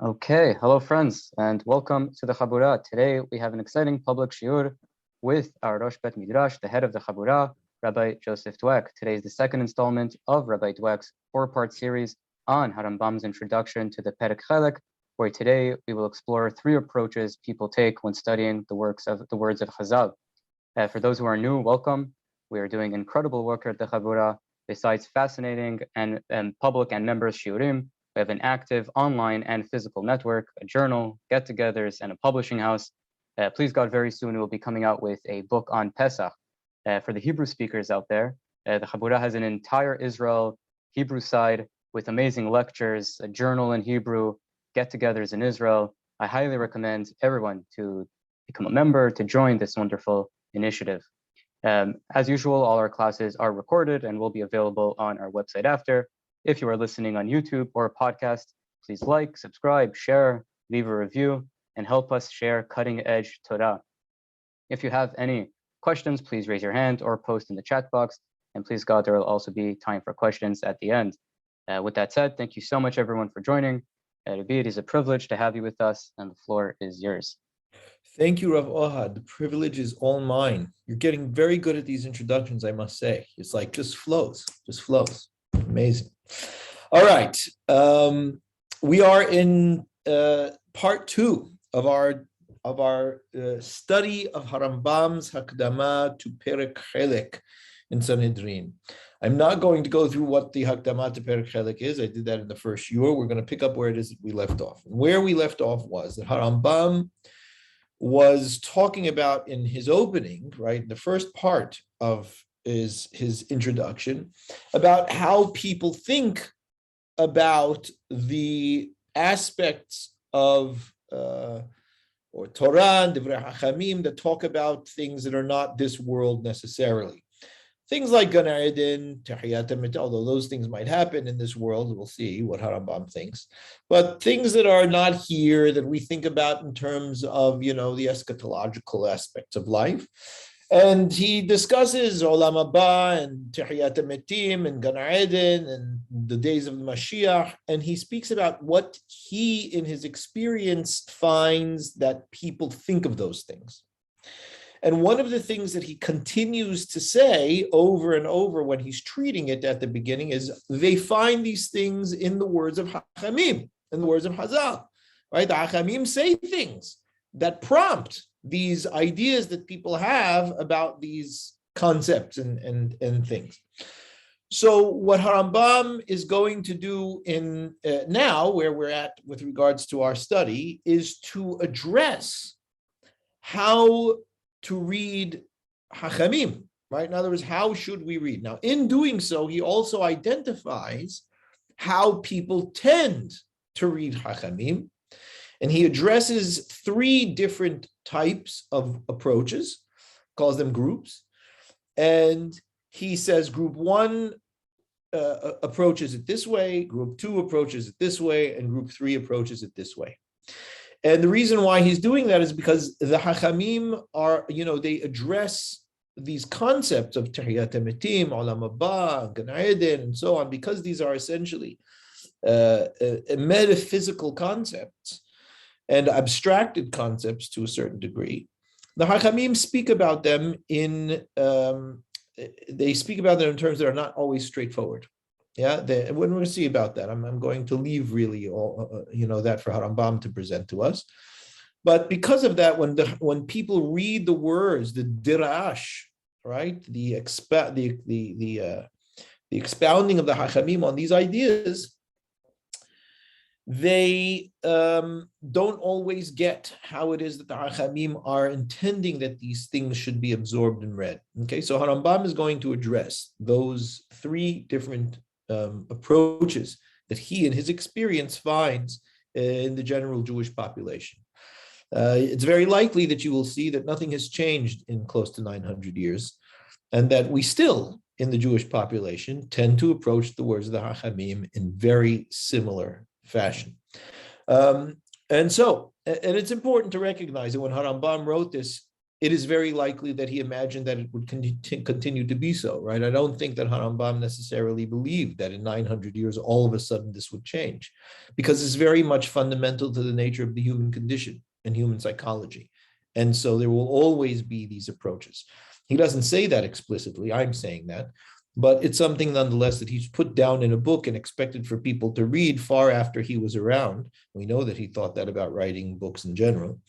Okay, hello friends, and welcome to the Chabura. Today we have an exciting public shiur with our Rosh Bet Midrash, the head of the Chabura, Rabbi Joseph Dweck. Today is the second installment of Rabbi Dweck's four-part series on Rambam's introduction to the Pereq Heleq, where today we will explore three approaches people take when studying the words of Ḥazal. For those who are new, welcome. We are doing incredible work at the Chabura. Besides fascinating and public and members shiurim, we have an active online and physical network, a journal, get-togethers, and a publishing house. Please God, very soon we will be coming out with a book on Pesach. For the Hebrew speakers out there, the Chabura has an entire Israel Hebrew side with amazing lectures, a journal in Hebrew, get-togethers in Israel. I highly recommend everyone to become a member, to join this wonderful initiative. As usual, all our classes are recorded and will be available on our website after. If you are listening on YouTube or a podcast, please like, subscribe, share, leave a review, and help us share cutting-edge Torah. If you have any questions, please raise your hand or post in the chat box. And please God, there will also be time for questions at the end. With that said, thank you so much, everyone, for joining. Rabbi, it is a privilege to have you with us, and the floor is yours. Thank you, Rav Ohad. The privilege is all mine. You're getting very good at these introductions, I must say. It's like just flows. Amazing. All right. We are in part two of our study of Rambam's Hakdama to Pereq Heleq in Sanhedrin. I'm not going to go through what the Hakdama to Pereq Heleq is. I did that in the first year. We're going to pick up where it is that we left off. And where we left off was that Rambam was talking about in his opening, right, the first part of his introduction, about how people think about the aspects of or Torah and Divrei Hachamim that talk about things that are not this world necessarily. Things like Gan Eden, Tehiyat HaMetim, although those things might happen in this world, we'll see what Rambam thinks. But things that are not here that we think about in terms of, the eschatological aspects of life. And he discusses Olam Haba and Tehiyat HaMetim and Gan Eden and the days of the Mashiach. And he speaks about what he, in his experience, finds that people think of those things. And one of the things that he continues to say over and over when he's treating it at the beginning is they find these things in the words of Hachamim, in the words of Ḥazal, right? The Hachamim say things that prompt these ideas that people have about these concepts and things. So what Rambam is going to do in now, where we're at with regards to our study, is to address how to read Hachamim, right? In other words, how should we read? Now, in doing so, he also identifies how people tend to read Hachamim, and he addresses three different types of approaches, calls them groups, and he says group one approaches it this way, group two approaches it this way, and group three approaches it this way. And the reason why he's doing that is because the Hachamim are, they address these concepts of Tehiyat HaMetim, Olam Haba, Gan Eden, and so on, because these are essentially metaphysical concepts and abstracted concepts to a certain degree. The Hachamim speak about them in terms that are not always straightforward. Yeah, we're going to see about that. I'm going to leave really all, that for Rambam to present to us. But because of that, when people read the words, the dirash, right, the expounding of the Hachamim on these ideas, they don't always get how it is that the Hachamim are intending that these things should be absorbed and read. Okay, so Rambam is going to address those three different approaches that he, in his experience, finds in the general Jewish population. It's very likely that you will see that nothing has changed in close to 900 years, and that we still, in the Jewish population, tend to approach the words of the Hachamim in very similar fashion. And it's important to recognize that when Rambam wrote this, it is very likely that he imagined that it would continue to be so, right? I don't think that Rambam necessarily believed that in 900 years, all of a sudden this would change, because it's very much fundamental to the nature of the human condition and human psychology. And so there will always be these approaches. He doesn't say that explicitly, I'm saying that, but it's something nonetheless that he's put down in a book and expected for people to read far after he was around. We know that he thought that about writing books in general.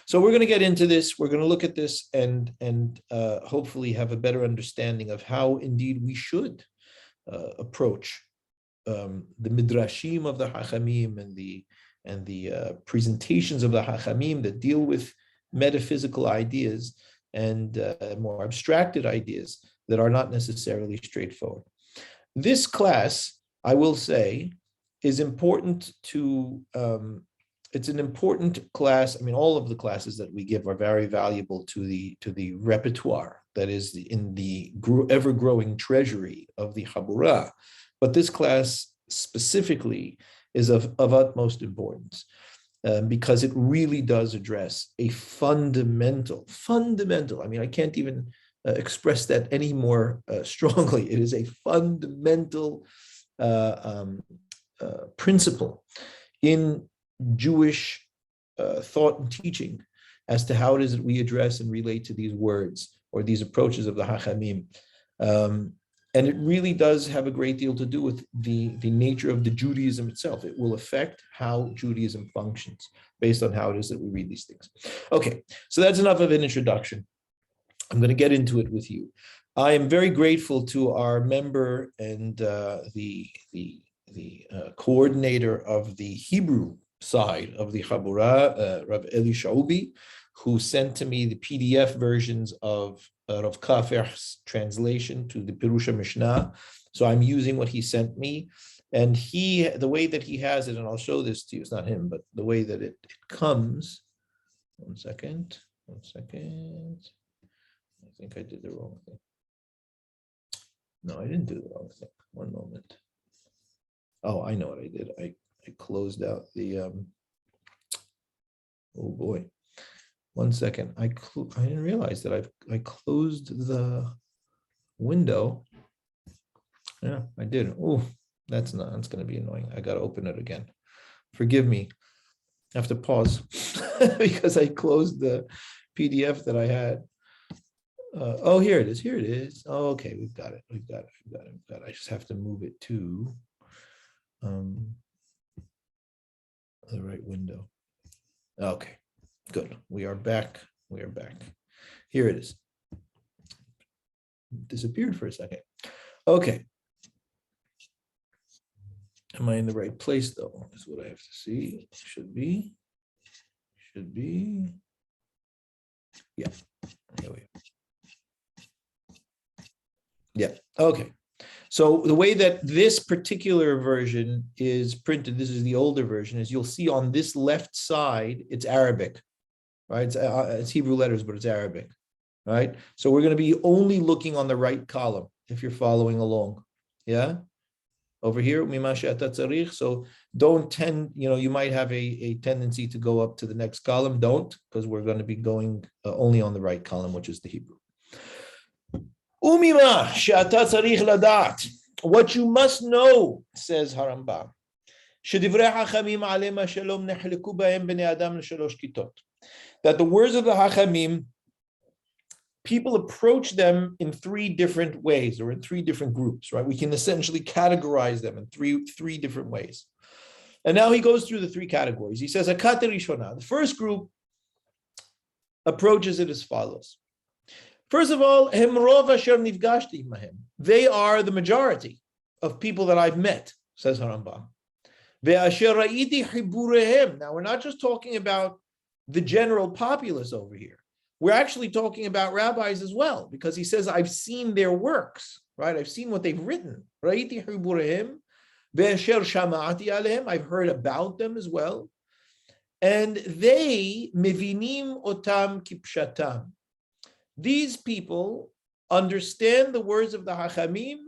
So we're going to get into this. We're going to look at this and hopefully have a better understanding of how indeed we should approach the midrashim of the Hachamim and the presentations of the Hachamim that deal with metaphysical ideas and more abstracted ideas that are not necessarily straightforward. This class, I will say, is important to, it's an important class. I mean, all of the classes that we give are very valuable to the repertoire that is in the ever-growing treasury of the Chabura. But this class specifically is of utmost importance because it really does address a fundamental, I mean, I can't even express that any more strongly. It is a fundamental principle in Jewish thought and teaching as to how it is that we address and relate to these words or these approaches of the Hachamim. And it really does have a great deal to do with the nature of the Judaism itself. It will affect how Judaism functions based on how it is that we read these things. Okay, so that's enough of an introduction. I'm going to get into it with you. I am very grateful to our member and the coordinator of the Hebrew side of the Chabura, Rabbi Eli Shaubi, who sent to me the PDF versions of Rav Kafer's translation to the Pirusha Mishnah. So I'm using what he sent me. And the way that he has it, and I'll show this to you, it's not him, but the way that it comes. One second. I think I did the wrong thing. No, I didn't do the wrong thing. One moment. Oh, I know what I did. I closed out the, oh boy. 1 second. I didn't realize that I closed the window. Yeah, I did. Oh, that's going to be annoying. I got to open it again. Forgive me. I have to pause because I closed the PDF that I had. Oh, here it is. Oh, okay, we've got it. I just have to move it to the right window. Okay, good. We are back. Here it is. Disappeared for a second. Okay. Am I in the right place though? Is what I have to see. Should be. Yeah. Here we go. Yeah, okay. So the way that this particular version is printed, this is the older version, is you'll see on this left side, it's Arabic, right? It's Hebrew letters, but it's Arabic, right? So we're going to be only looking on the right column if you're following along, yeah? Over here, so don't you might have a tendency to go up to the next column. Don't, because we're going to be going only on the right column, which is the Hebrew. What you must know, says Rambam, that the words of the Hachamim, people approach them in three different ways, or in three different groups, right? We can essentially categorize them in three different ways. And now he goes through the three categories. He says, the first group approaches it as follows. First of all, they are the majority of people that I've met, says Rambam. Now, we're not just talking about the general populace over here. We're actually talking about rabbis as well, because he says, I've seen their works, right? I've seen what they've written. I've heard about them as well. And they, mevinim otam kipshatam. These people understand the words of the Hachamim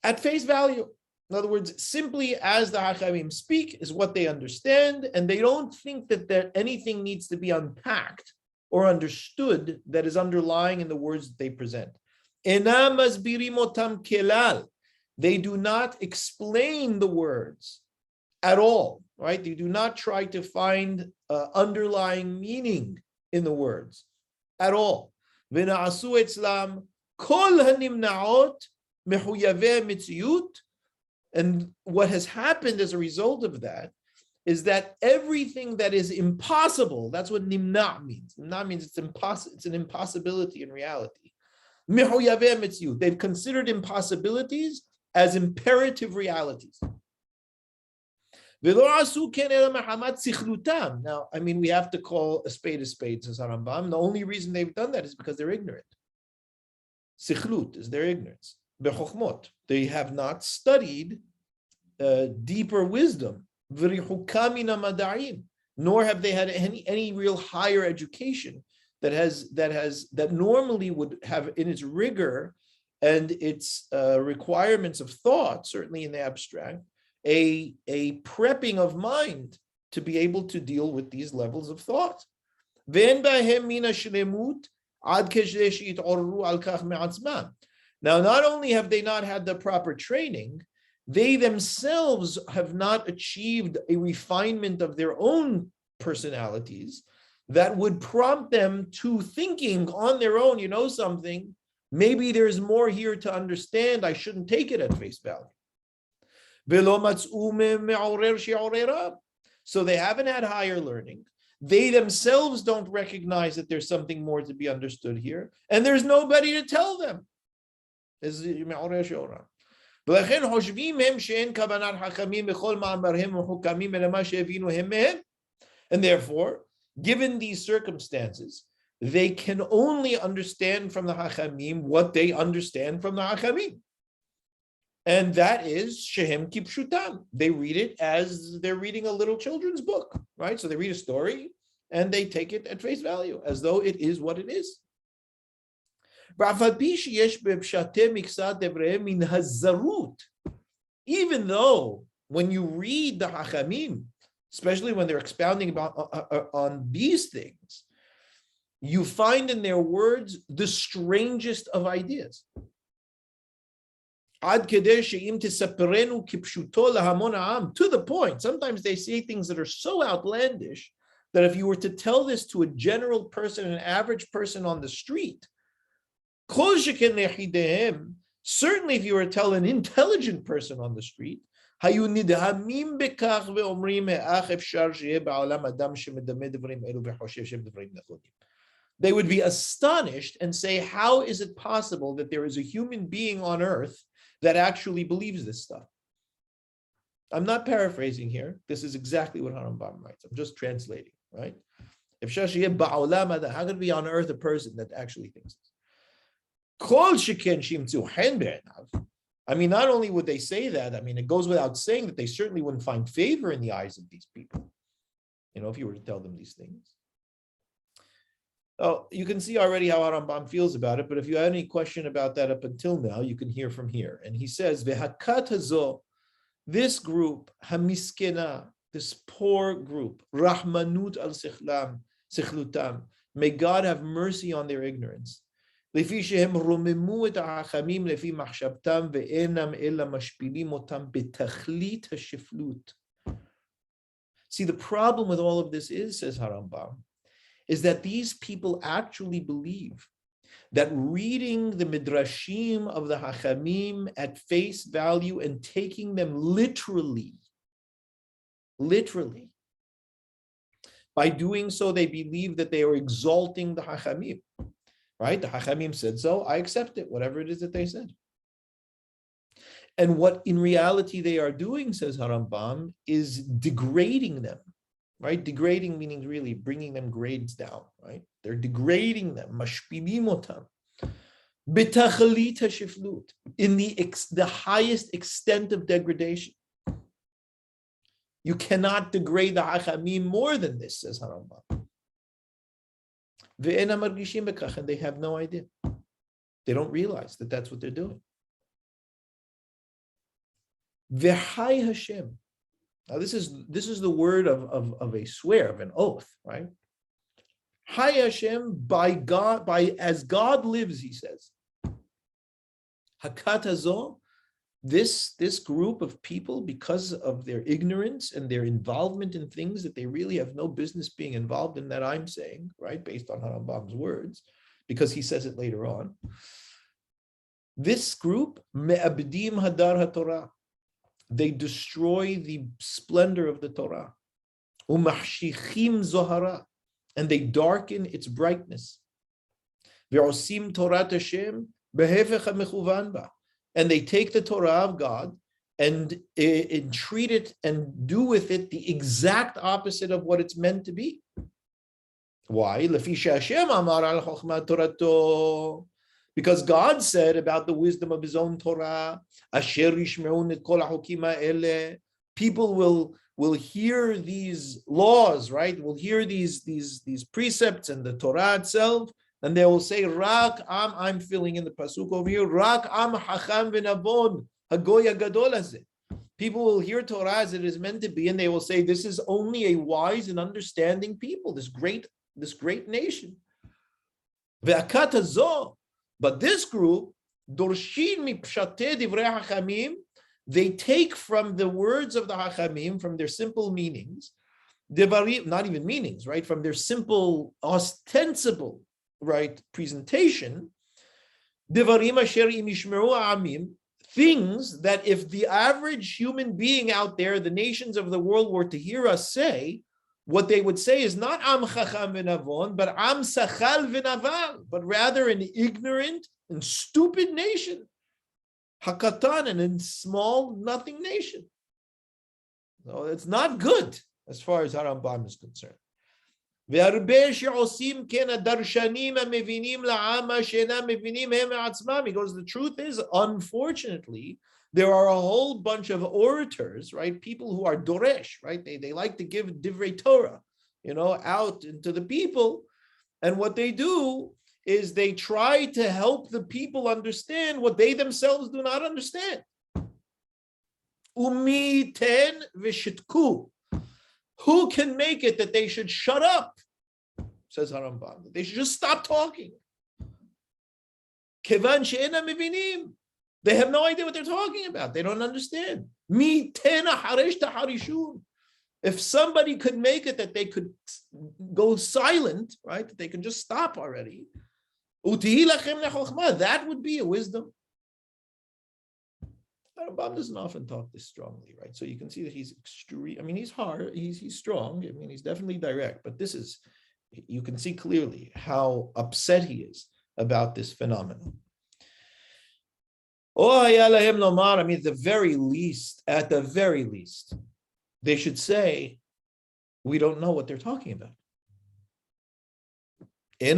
at face value. In other words, simply as the Hachamim speak is what they understand, and they don't think that anything needs to be unpacked or understood that is underlying in the words that they present. Enam masbirim otam kelal. They do not explain the words at all, right? They do not try to find underlying meaning in the words at all. V'na'asu etzlam kol hanimnaot mehuyaveh mitziyut. And what has happened as a result of that is that everything that is impossible, that's what nimna means. Nimna means it's impossible, it's an impossibility in reality. Mehuyaveh mitziyut. They've considered impossibilities as imperative realities. Now, I mean, we have to call a spade, says Rambam. The only reason they've done that is because they're ignorant. Sichlut is their ignorance. Bechokhmot. They have not studied deeper wisdom. Nor have they had any real higher education that normally would have in its rigor and its requirements of thought, certainly in the abstract, a prepping of mind to be able to deal with these levels of thought. Now, not only have they not had the proper training, they themselves have not achieved a refinement of their own personalities that would prompt them to thinking on their own, you know something, maybe there's more here to understand, I shouldn't take it at face value. So they haven't had higher learning. They themselves don't recognize that there's something more to be understood here, and there's nobody to tell them. And therefore, given these circumstances, they can only understand from the Hachamim what they understand from the Hachamim. And that is Shehem Kipshutam. They read it as they're reading a little children's book, right? So they read a story and they take it at face value as though it is what it is. Even though when you read the Hachamim, especially when they're expounding about on these things, you find in their words the strangest of ideas. To the point, sometimes they say things that are so outlandish that if you were to tell this to a general person, an average person on the street, certainly if you were to tell an intelligent person on the street, they would be astonished and say, how is it possible that there is a human being on earth that actually believes this stuff? I'm not paraphrasing here. This is exactly what Rambam writes. I'm just translating, right? If how could it be on earth a person that actually thinks this? I mean, not only would they say that, I mean, it goes without saying that they certainly wouldn't find favor in the eyes of these people, you know, if you were to tell them these things. Oh, you can see already how Rambam feels about it, but if you had any question about that up until now, you can hear from here. And he says, Vehakat hazo, this group, hamiskena, this poor group, rahmanut al sichlutam, may God have mercy on their ignorance. See, the problem with all of this is, says Rambam, is that these people actually believe that reading the midrashim of the Hachamim at face value and taking them literally, by doing so, they believe that they are exalting the Hachamim. Right? The Hachamim said so, I accept it, whatever it is that they said. And what in reality they are doing, says Rambam, is degrading them, right? Degrading meaning really bringing them grades down, right? They're degrading them, mashpilim otam, betachlit hashiflut, in the highest extent of degradation. You cannot degrade the Hachamim more than this, says Rambam. And they have no idea. They don't realize that that's what they're doing. V'hai Hashem. Now this is the word of a swear, of an oath, right? Hay Hashem, by God, as God lives, he says. Hakat Ḥazal, this group of people, because of their ignorance and their involvement in things that they really have no business being involved in, that I'm saying, right, based on Rambam's words, because he says it later on. This group, me'abdim hadar haTorah, they destroy the splendor of the Torah. Umahshichim zohara, and they darken its brightness. Ve'osim Torat Hashem behefech hamechuvan ba, and they take the Torah of God and treat it and do with it the exact opposite of what it's meant to be. Why? Lefi she'Hashem amar al chokhmat Torato, because God said about the wisdom of His own Torah, Asher yishme'un et kol hachokim ha'eleh, people will hear these laws, right? Will hear these precepts and the Torah itself, and they will say, Rak am, I'm filling in the pasuk over here, Rak am hacham v'navon hagoy hagadol hazeh. People will hear Torah as it is meant to be, and they will say, this is only a wise and understanding people, this great nation. Ve'akat hazo, but this group, dorshin mipshatei divrei hachamim, they take from the words of the hachamim, from their simple meanings, not even meanings, right? From their simple, ostensible, right, presentation, devarim asher im yishmeru ha'amim, things that if the average human being out there, the nations of the world, were to hear us say, what they would say is not am chacham v'navon, but am sachal v'naval, but rather an ignorant and stupid nation, hakatan, and a small, nothing nation. So it's not good as far as Rambam is concerned. Because the truth is, unfortunately, there are a whole bunch of orators, right? People who are doresh, right? They like to give divrei Torah, out into the people. And what they do is they try to help the people understand what they themselves do not understand. Umi ten v'shitku. Who can make it that they should shut up? Says Rambam. They should just stop talking. Kevan she'ena mevinim. They have no idea what they're talking about. They don't understand. Mi tena haresh taharishun. If somebody could make it that they could go silent, right? That they can just stop already. Utihi lachem lechokma. That would be a wisdom. Rambam doesn't often talk this strongly, right? So you can see that he's extreme. I mean, he's hard. He's strong. I mean, he's definitely direct. But this is, you can see clearly how upset he is about this phenomenon. I mean, at the very least, they should say, we don't know what they're talking about. No,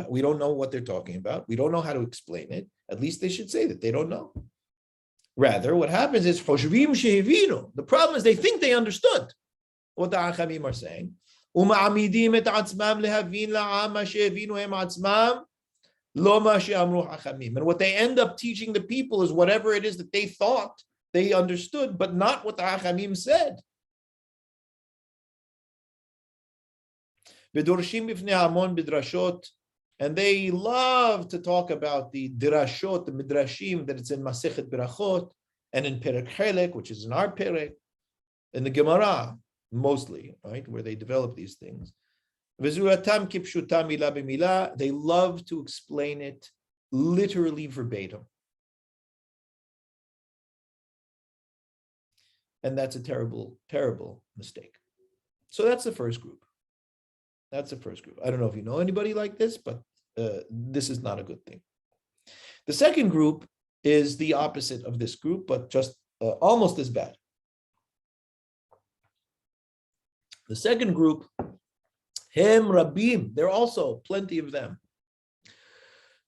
we don't know what they're talking about. We don't know how to explain it. At least they should say that they don't know. Rather, what happens is, the problem is they think they understood what the Hachamim are saying. And what they end up teaching the people is whatever it is that they thought they understood, but not what the Hachamim said. And they love to talk about the dirashot, the midrashim, that it's in Masechet Berachot and in Pereq Heleq, which is in our Pereq, in the Gemara, mostly, right, where they develop these things. They love to explain it literally verbatim. And that's a terrible, terrible mistake. So that's the first group. I don't know if you know anybody like this, but this is not a good thing. The second group is the opposite of this group, but just almost as bad. The second group, Hem Rabim, there are also plenty of them.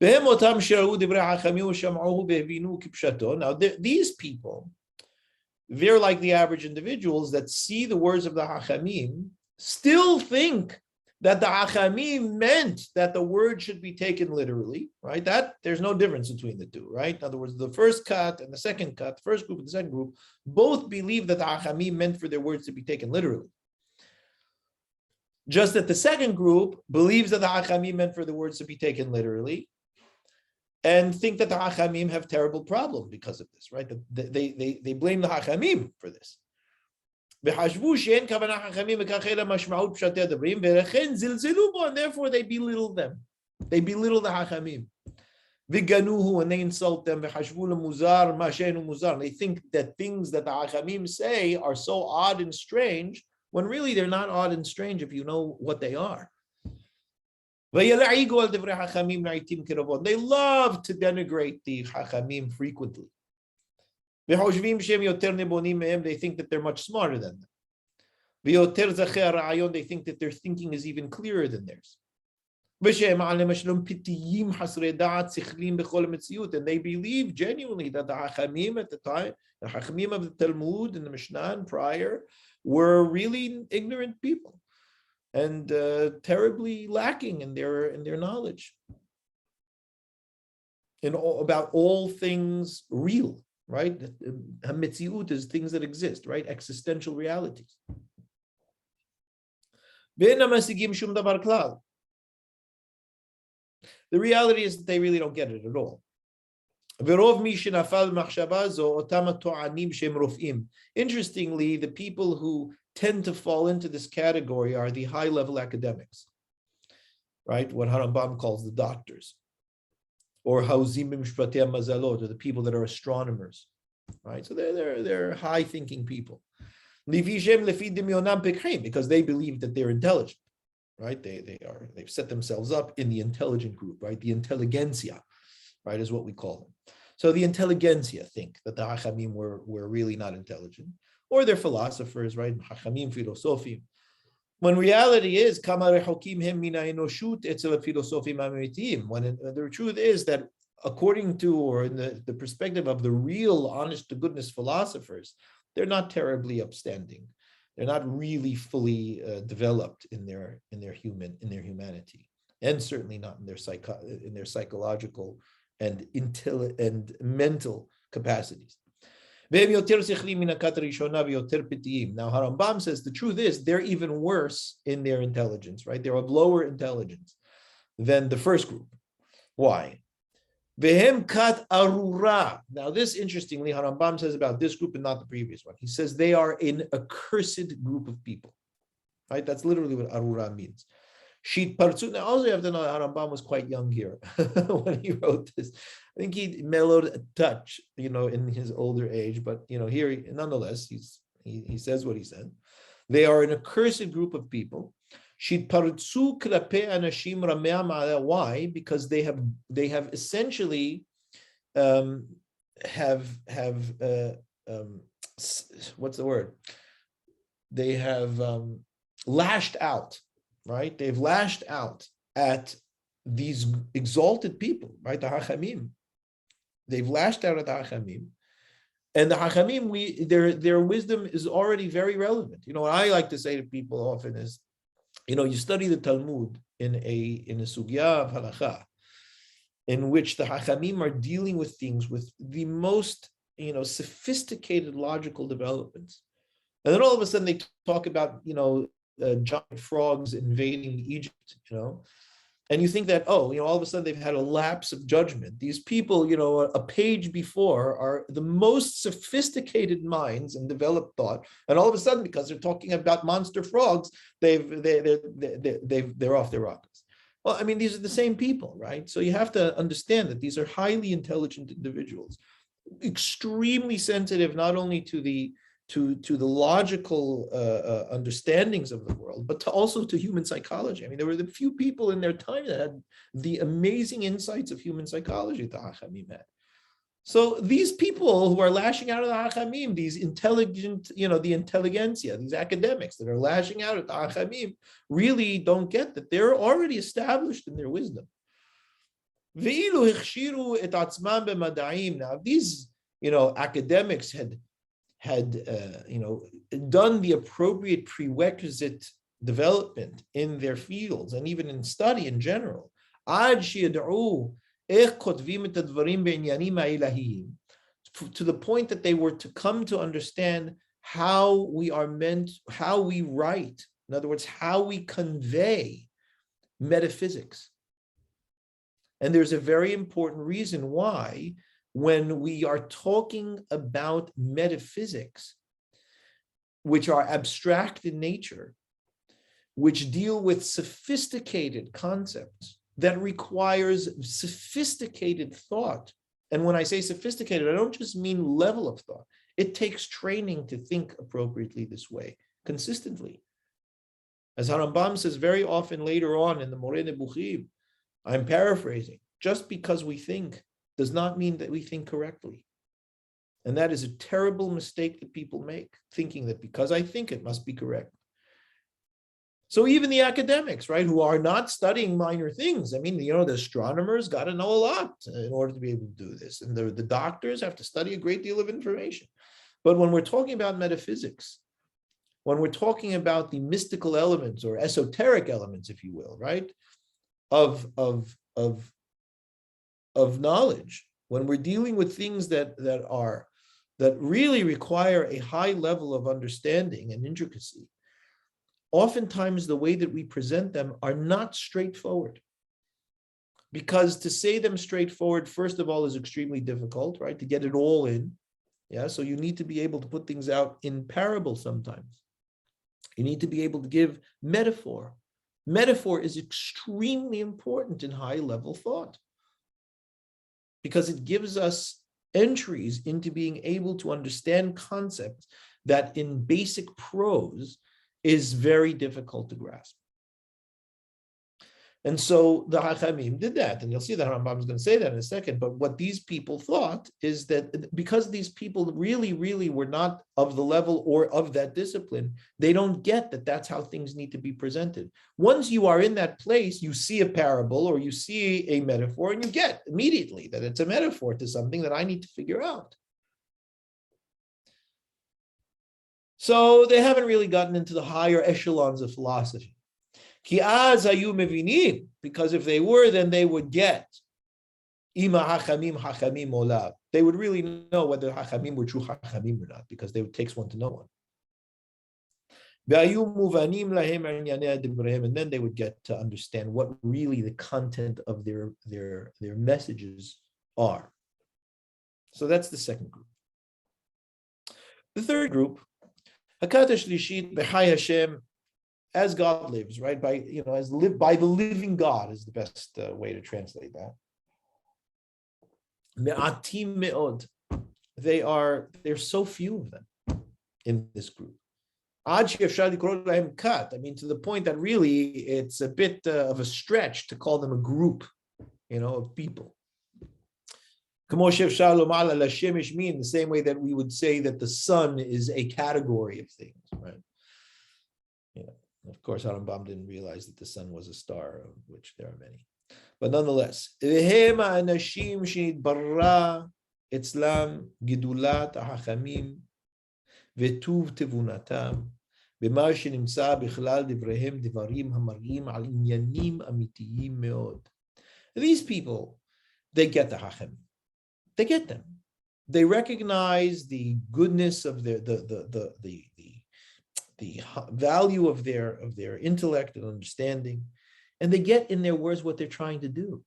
Now, these people, they're like the average individuals that see the words of the Hachamim, still think that the Achamim meant that the word should be taken literally, right? That there's no difference between the two, right? In other words, the first cut and the second cut, the first group and the second group, both believe that the Achamim meant for their words to be taken literally. Just that the second group believes that the Achamim meant for the words to be taken literally, and think that the Hachamim have terrible problem because of this, right? They blame the Hachamim for this. And therefore they belittle them. They belittle the Hachamim. And they insult them. They think that things that the Hachamim say are so odd and strange, when really they're not odd and strange if you know what they are. They love to denigrate the Chachamim frequently. They think that they're much smarter than them. They think that their thinking is even clearer than theirs. And they believe genuinely that the Chachamim at the time, the Chachamim of the Talmud and the Mishnah and prior, were really ignorant people and terribly lacking in their knowledge about all things real, right? Hametziut is things that exist, right? Existential realities. The reality is that they really don't get it at all. Interestingly, the people who tend to fall into this category are the high-level academics, right? What Rambam calls the doctors, or hauzim b'mishpatei mazalot, or the people that are astronomers, right? So they're high-thinking people, because they believe that they're intelligent, right? They've set themselves up in the intelligent group, right? The intelligentsia, right, is what we call them. So the intelligentsia think that the Hachamim were really not intelligent, or they're philosophers, right? Hachamim philosophim. When reality is, when the truth is that according to, or in the perspective of the real honest to goodness philosophers, they're not terribly upstanding. They're not really fully developed in their humanity, and certainly not in their psychological and mental capacities. Now, Rambam says the truth is they're even worse in their intelligence, right? They're of lower intelligence than the first group. Why? Now, this interestingly, Rambam says about this group and not the previous one. He says they are an accursed group of people, right? That's literally what arura means. Now, also you have to know Rambam was quite young here when he wrote this. I think he mellowed a touch, in his older age, but here, nonetheless, he says what he said. They are an accursed group of people. Why? Because they have essentially what's the word? They have lashed out. Right? They've lashed out at these exalted people, right? The Hachamim. They've lashed out at the Hachamim. And the Hachamim, their wisdom is already very relevant. What I like to say to people often is, you study the Talmud in a sugya of halakha, in which the Hachamim are dealing with things with the most, sophisticated logical developments. And then all of a sudden they talk about, giant frogs invading Egypt, and you think that, all of a sudden they've had a lapse of judgment. These people, a page before are the most sophisticated minds and developed thought, and all of a sudden, because they're talking about monster frogs, they're off their rockets. Well, I mean, these are the same people, right? So you have to understand that these are highly intelligent individuals, extremely sensitive not only to the logical understandings of the world, but also to human psychology. I mean, there were the few people in their time that had the amazing insights of human psychology that the Hachamim had. So these people who are lashing out at the Hachamim, these intelligent, the intelligentsia, these academics that are lashing out at the Hachamim, really don't get that they're already established in their wisdom. Now, these, academics had done the appropriate prerequisite development in their fields and even in study in general, to the point that they were to come to understand how we are meant, how we write, in other words, how we convey metaphysics. And there's a very important reason why, when we are talking about metaphysics, which are abstract in nature, which deal with sophisticated concepts that requires sophisticated thought. And when I say sophisticated, I don't just mean level of thought. It takes training to think appropriately this way, consistently. As Rambam says very often later on in the Moreh Nebuchim, I'm paraphrasing, just because we think does not mean that we think correctly. And that is a terrible mistake that people make, thinking that because I think it must be correct. So even the academics, right, who are not studying minor things, I mean, the astronomers got to know a lot in order to be able to do this. And the doctors have to study a great deal of information. But when we're talking about metaphysics, when we're talking about the mystical elements or esoteric elements, if you will, right, of knowledge, when we're dealing with things that really require a high level of understanding and intricacy, oftentimes the way that we present them are not straightforward. Because to say them straightforward, first of all, is extremely difficult, right? To get it all in. Yeah, so you need to be able to put things out in parable sometimes. You need to be able to give metaphor. Metaphor is extremely important in high-level thought because it gives us entries into being able to understand concepts that in basic prose is very difficult to grasp. And so the Hachamim did that, and you'll see that Rambam is going to say that in a second. But what these people thought is that because these people really, really were not of the level or of that discipline, they don't get that that's how things need to be presented. Once you are in that place, you see a parable or you see a metaphor, and you get immediately that it's a metaphor to something that I need to figure out. So they haven't really gotten into the higher echelons of philosophy. Because if they were, then they would get ima hachamim olav. They would really know whether hachamim were true hachamim or not, because it takes one to know one. And then they would get to understand what really the content of their messages are. So that's the second group. The third group, Hakata Shlishit B'chai Hashem, as God lives, right? By the living God is the best way to translate that. Me'atim me'od. There's so few of them in this group. I mean, to the point that really it's a bit of a stretch to call them a group, of people. In the same way that we would say that the sun is a category of things, right? Of course, Rambam didn't realize that the sun was a star, of which there are many. But nonetheless, Islam, Gidulat, Hachamim, Vetuv Tevunatam, B'ma shenimtza bichlal divrehem divarim hamarim al inyanim amitiyim meod. These people, they get the Hachamim. They get them. They recognize the goodness of the value of their intellect and understanding, and they get in their words what they're trying to do.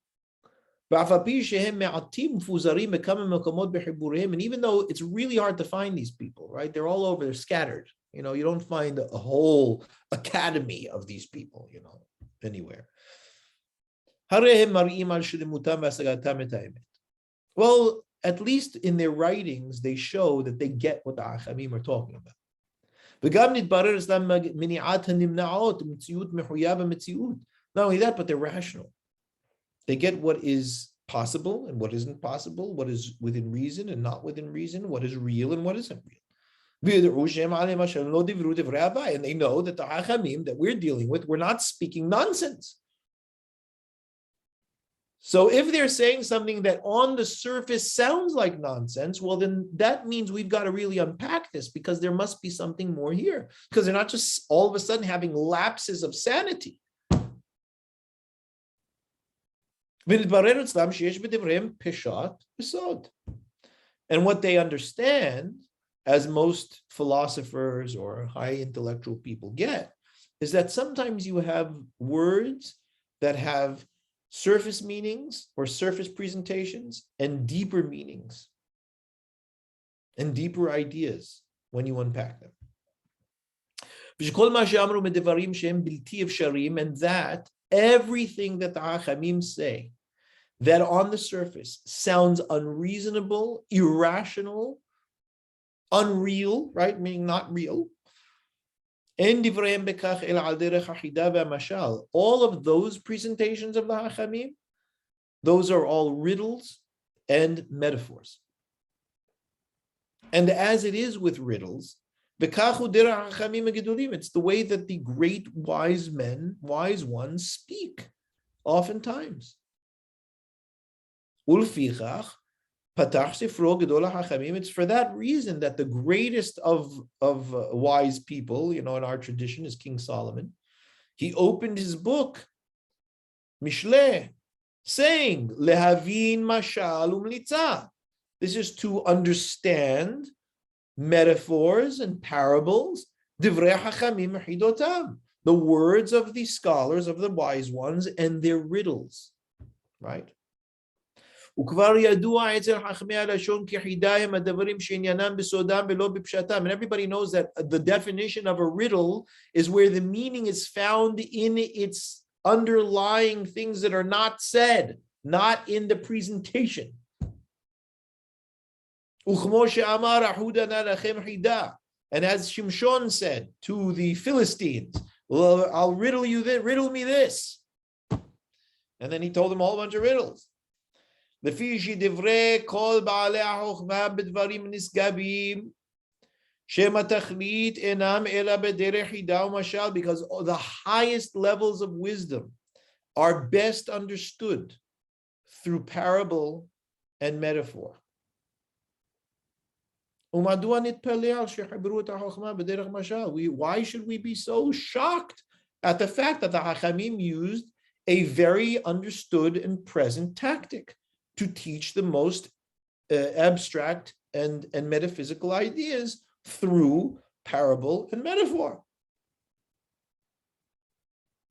And even though it's really hard to find these people, right? They're all over, they're scattered. You don't find a whole academy of these people, anywhere. Well, at least in their writings, they show that they get what the Hachamim are talking about. Not only that, but they're rational. They get what is possible and what isn't possible, what is within reason and not within reason, what is real and what isn't real. And they know that the Hachamim that we're dealing with, we're not speaking nonsense. So if they're saying something that on the surface sounds like nonsense, well, then that means we've got to really unpack this, because there must be something more here, because they're not just all of a sudden having lapses of sanity. And what they understand, as most philosophers or high intellectual people get, is that sometimes you have words that have surface meanings or surface presentations and deeper meanings and deeper ideas when you unpack them. And that everything that the Hachamim say that on the surface sounds unreasonable, irrational, unreal, right? Meaning not real. All of those presentations of the Hachamim, those are all riddles and metaphors. And as it is with riddles, it's the way that the great wise men, wise ones speak, oftentimes. It's for that reason that the greatest of wise people, in our tradition, is King Solomon. He opened his book, Mishle, saying, Lehavin mashal umlitza. This is to understand metaphors and parables, divrei hachamim hidotam, the words of the scholars, of the wise ones, and their riddles, right? And everybody knows that the definition of a riddle is where the meaning is found in its underlying things that are not said, not in the presentation. And as Shimshon said to the Philistines, well, I'll riddle you this, riddle me this. And then he told them a whole bunch of riddles. Because the highest levels of wisdom are best understood through parable and metaphor. Why should we be so shocked at the fact that the Hachamim used a very understood and present tactic to teach the most abstract and metaphysical ideas through parable and metaphor?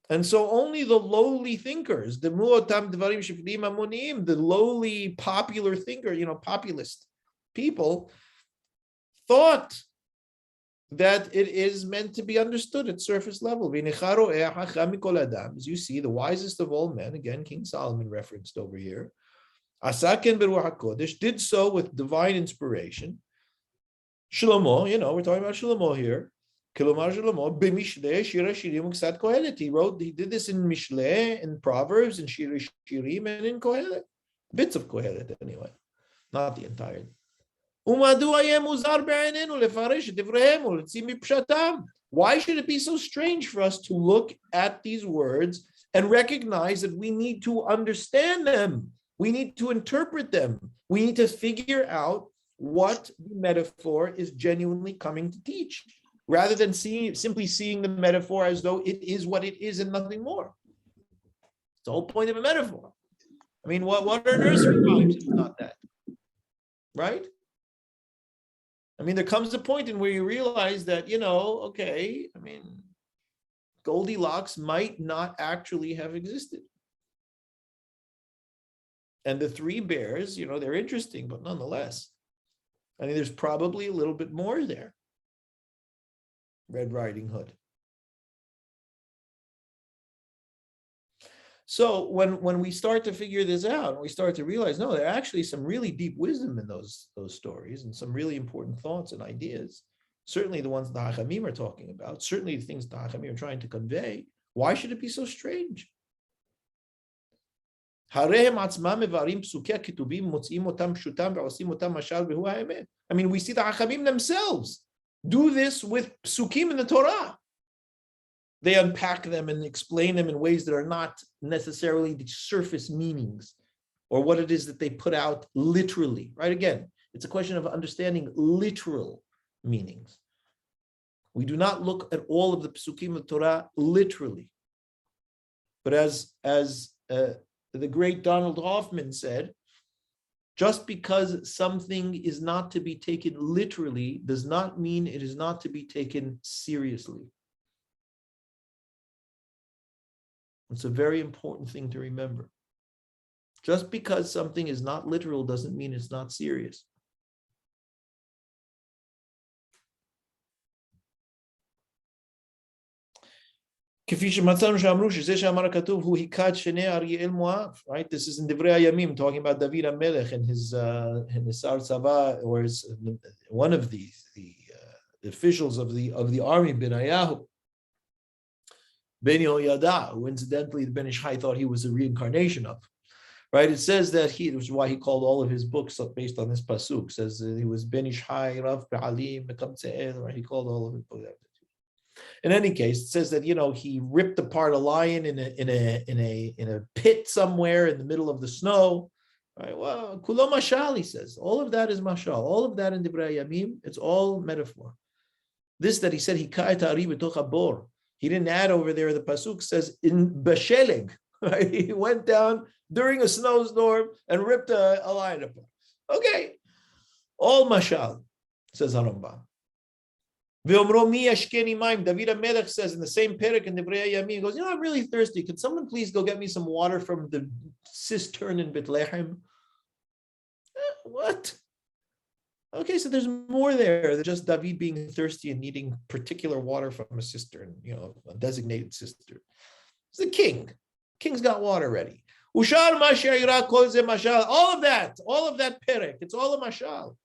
And so only the lowly thinkers, the lowly popular thinker, populist people, thought that it is meant to be understood at surface level. As you see, the wisest of all men, again, King Solomon referenced over here, did so with divine inspiration. Shlomo, we're talking about Shlomo here. He did this in Mishle, in Proverbs, in Shirim, and in Kohelet. Bits of Kohelet, anyway, not the entire. Why should it be so strange for us to look at these words and recognize that we need to understand them? We need to interpret them. We need to figure out what the metaphor is genuinely coming to teach, rather than simply seeing the metaphor as though it is what it is and nothing more. It's the whole point of a metaphor. I mean, what are nursery rhymes if not that? Right? I mean, there comes a point in where you realize that, Goldilocks might not actually have existed. And the three bears, they're interesting, but nonetheless, there's probably a little bit more there. Red Riding Hood. So when we start to figure this out, and we start to realize, no, there are actually some really deep wisdom in those stories, and some really important thoughts and ideas. Certainly the ones the Hachamim are talking about, certainly the things the Hachamim are trying to convey. Why should it be so strange? I mean, we see the Hachamim themselves do this with psukim in the Torah. They unpack them and explain them in ways that are not necessarily the surface meanings or what it is that they put out literally, right? Again, it's a question of understanding literal meanings. We do not look at all of the Pesukim of Torah literally. But as the great Donald Hoffman said, just because something is not to be taken literally does not mean it is not to be taken seriously. It's a very important thing to remember. Just because something is not literal doesn't mean it's not serious. Right? This is in Divrei Hayamim, talking about David HaMelech and his Sar Tzava, or one of the officials of the army, Benayahu, Ben Yehoyada, who incidentally the Ben Ish Chai thought he was a reincarnation of. Right? It says that which is why he called all of his books based on this pasuk. Says he was Ben Ish Chai, Rav Be'alim, right? He called all of his books. In any case, it says that he ripped apart a lion in a pit somewhere in the middle of the snow. Right? Well, kulo mashal, he says. All of that is mashal. All of that in Divrei Yamim, it's all metaphor. This that he said he ka'et ari b'toch habor. He didn't add over there. The pasuk says in basheleg. Right? He went down during a snowstorm and ripped a lion apart. Okay, all mashal, says Rambam. David HaMelech says in the same Pereq in Divrei Yamim, he goes, I'm really thirsty. Could someone please go get me some water from the cistern in Bethlehem? What? Okay, so there's more there than just David being thirsty and needing particular water from a cistern, a designated cistern. It's the king. King's got water ready. All of that Pereq, it's all a mashal.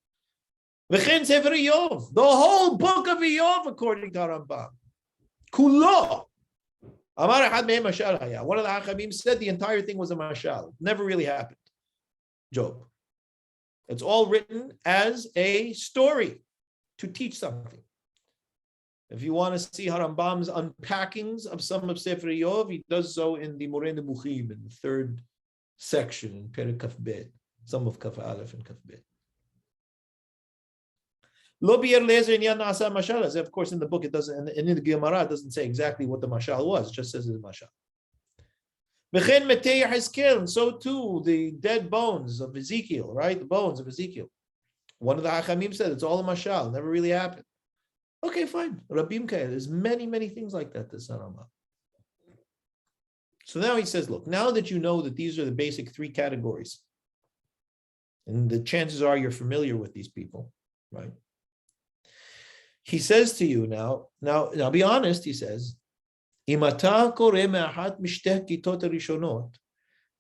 The whole book of Iyov, according to Rambam. Kulo. One of the Hachamim said the entire thing was a mashal. Never really happened. Job. It's all written as a story to teach something. If you want to see Rambam's unpackings of some of Sefer Iyov, he does so in the Moreh Nebuchim, in the third section, in Pereq Kaf Bet, some of Kaf Aleph and Kaf Bet. Of course, in the book it doesn't, and in the Gemara it doesn't say exactly what the mashal was. It just says it's a mashal. And so too the dead bones of Ezekiel, right? The bones of Ezekiel. One of the Hachamim said it's all a mashal. Never really happened. Okay, fine. Rabbi, there's many things like that. So now he says, look, now that you know that these are the basic three categories, and the chances are you're familiar with these people, right? He says to you now be honest, he says, now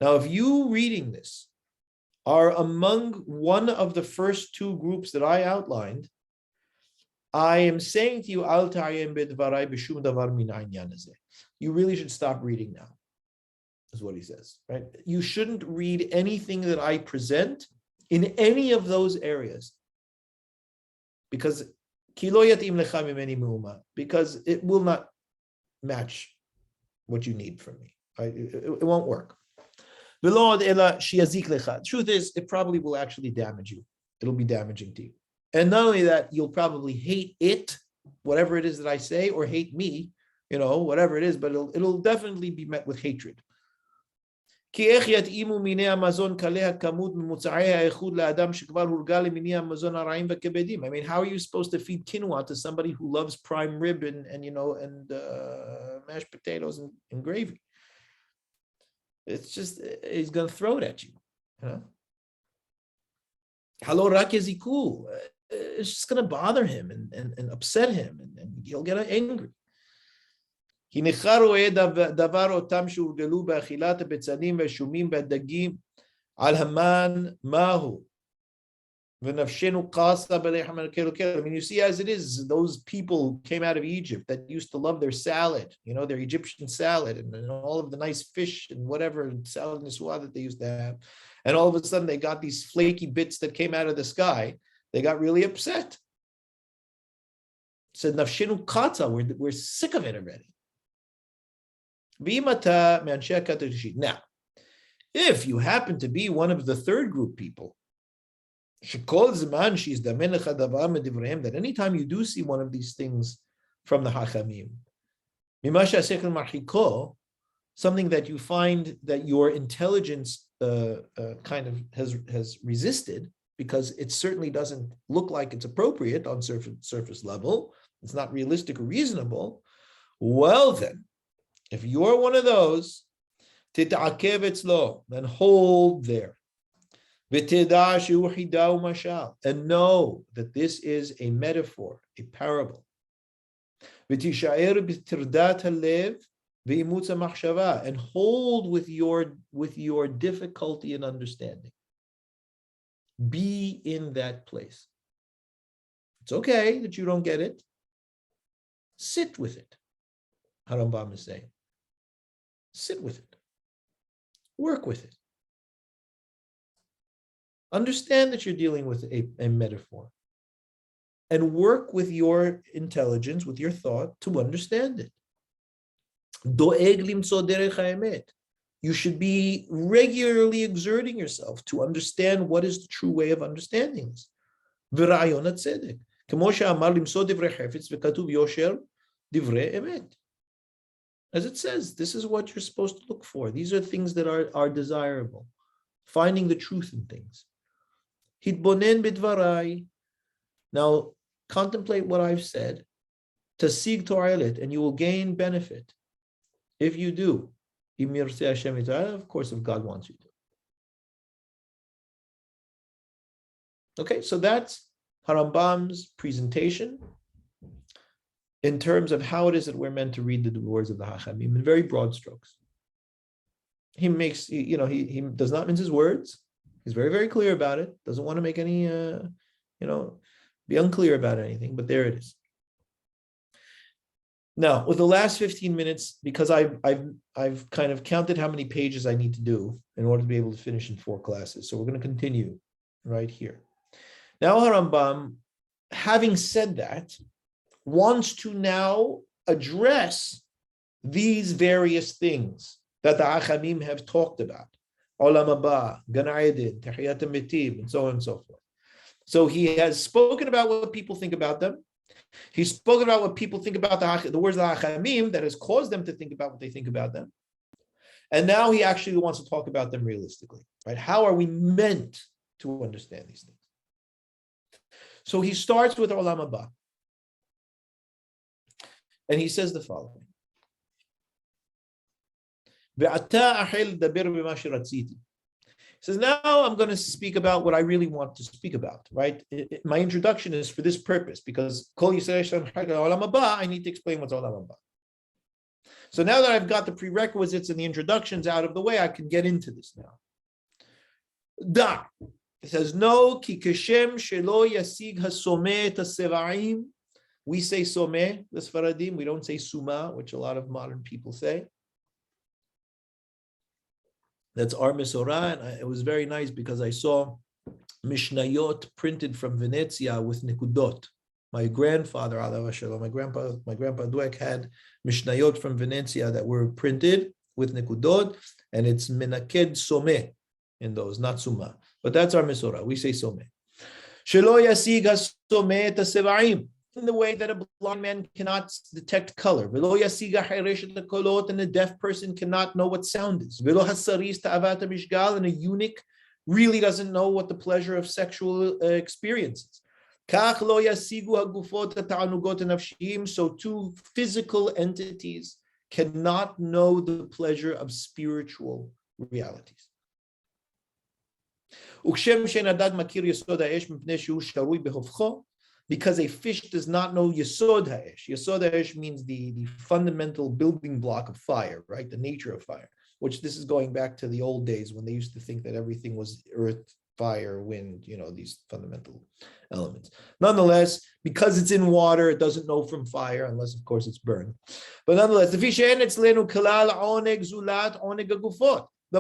if you reading this are among one of the first two groups that I outlined, I am saying to you, you really should stop reading now, is what he says, right? You shouldn't read anything that I present in any of those areas, because it will not match what you need from me. It won't work. Truth is, it probably will actually damage you. It'll be damaging to you. And not only that, you'll probably hate it, whatever it is that I say, or hate me, whatever it is, but it'll definitely be met with hatred. I mean, how are you supposed to feed quinoa to somebody who loves prime rib and mashed potatoes and gravy? It's just, he's going to throw it at you. It's just going to bother him and upset him, and he'll get angry. כי ניכר רואה דבר אותם שהורגלו באכילת הבצלים והשומים והדגים על המן מהו ונפשנו קסה בלחם אלוקי. I mean, you see as it is, those people came out of Egypt that used to love their salad, their Egyptian salad and all of the nice fish and whatever salad niswa that they used to have, and all of a sudden they got these flaky bits that came out of the sky. They got really upset. Said nafshenu katza, we're sick of it already. Now, If you happen to be one of the third group people, that anytime you do see one of these things from the Hachamim, something that you find that your intelligence kind of has resisted, because it certainly doesn't look like it's appropriate on surface level, it's not realistic or reasonable, well then, if you're one of those, then hold there. And know that this is a metaphor, a parable. And hold with your difficulty in understanding. Be in that place. It's okay that you don't get it. Sit with it. Rambam is saying. Sit with it. Work with it. Understand that you're dealing with a metaphor. And work with your intelligence, with your thought, to understand it. You should be regularly exerting yourself to understand what is the true way of understanding this. As it says, this is what you're supposed to look for. These are things that are desirable. Finding the truth in things. Now, contemplate what I've said. Tasig to'alet, and you will gain benefit. If you do, of course, if God wants you to. Okay, so that's Rambam's presentation in terms of how it is that we're meant to read the words of the Hachamim in very broad strokes. He makes, he does not mince his words. He's very, very clear about it. Doesn't want to make any, be unclear about anything, but there it is. Now, with the last 15 minutes, because I've kind of counted how many pages I need to do in order to be able to finish in 4 classes. So we're going to continue right here. Now, Rambam, having said that, wants to now address these various things that the Hachamim have talked about. Olam Haba, Gan Eden, Tehiyat HaMetim, and so on and so forth. So he has spoken about what people think about them. He's spoken about what people think about the words of the Hachamim that has caused them to think about what they think about them. And now he actually wants to talk about them realistically, right? How are we meant to understand these things? So he starts with Olam Haba. And he says the following. He says, now I'm going to speak about what I really want to speak about, right? My introduction is for this purpose, because I need to explain what's Olam Haba. So now that I've got the prerequisites and the introductions out of the way, I can get into this now. Da. It says, no, ki kashem shelo yasig hasomeh taseva'im. We say someh, the Sfaradim. We don't say suma, which a lot of modern people say. That's our Mesorah, and it was very nice because I saw Mishnayot printed from Venezia with Nikudot. My grandfather, my grandpa Dweck had Mishnayot from Venezia that were printed with Nikudot, and it's Menaked Someh in those, not Suma. But that's our Mesorah. We say Someh. Shelo yasig hasomeh taseva'im. In the way that a blind man cannot detect color. And a deaf person cannot know what sound is. And a eunuch really doesn't know what the pleasure of sexual experience is. So 2 physical entities cannot know the pleasure of spiritual realities. Because a fish does not know Yesod Ha'esh. Yesod Ha'esh means the fundamental building block of fire, right? The nature of fire, which this is going back to the old days when they used to think that everything was earth, fire, wind, these fundamental elements. Nonetheless, because it's in water, it doesn't know from fire, unless, of course, it's burned. But nonetheless, the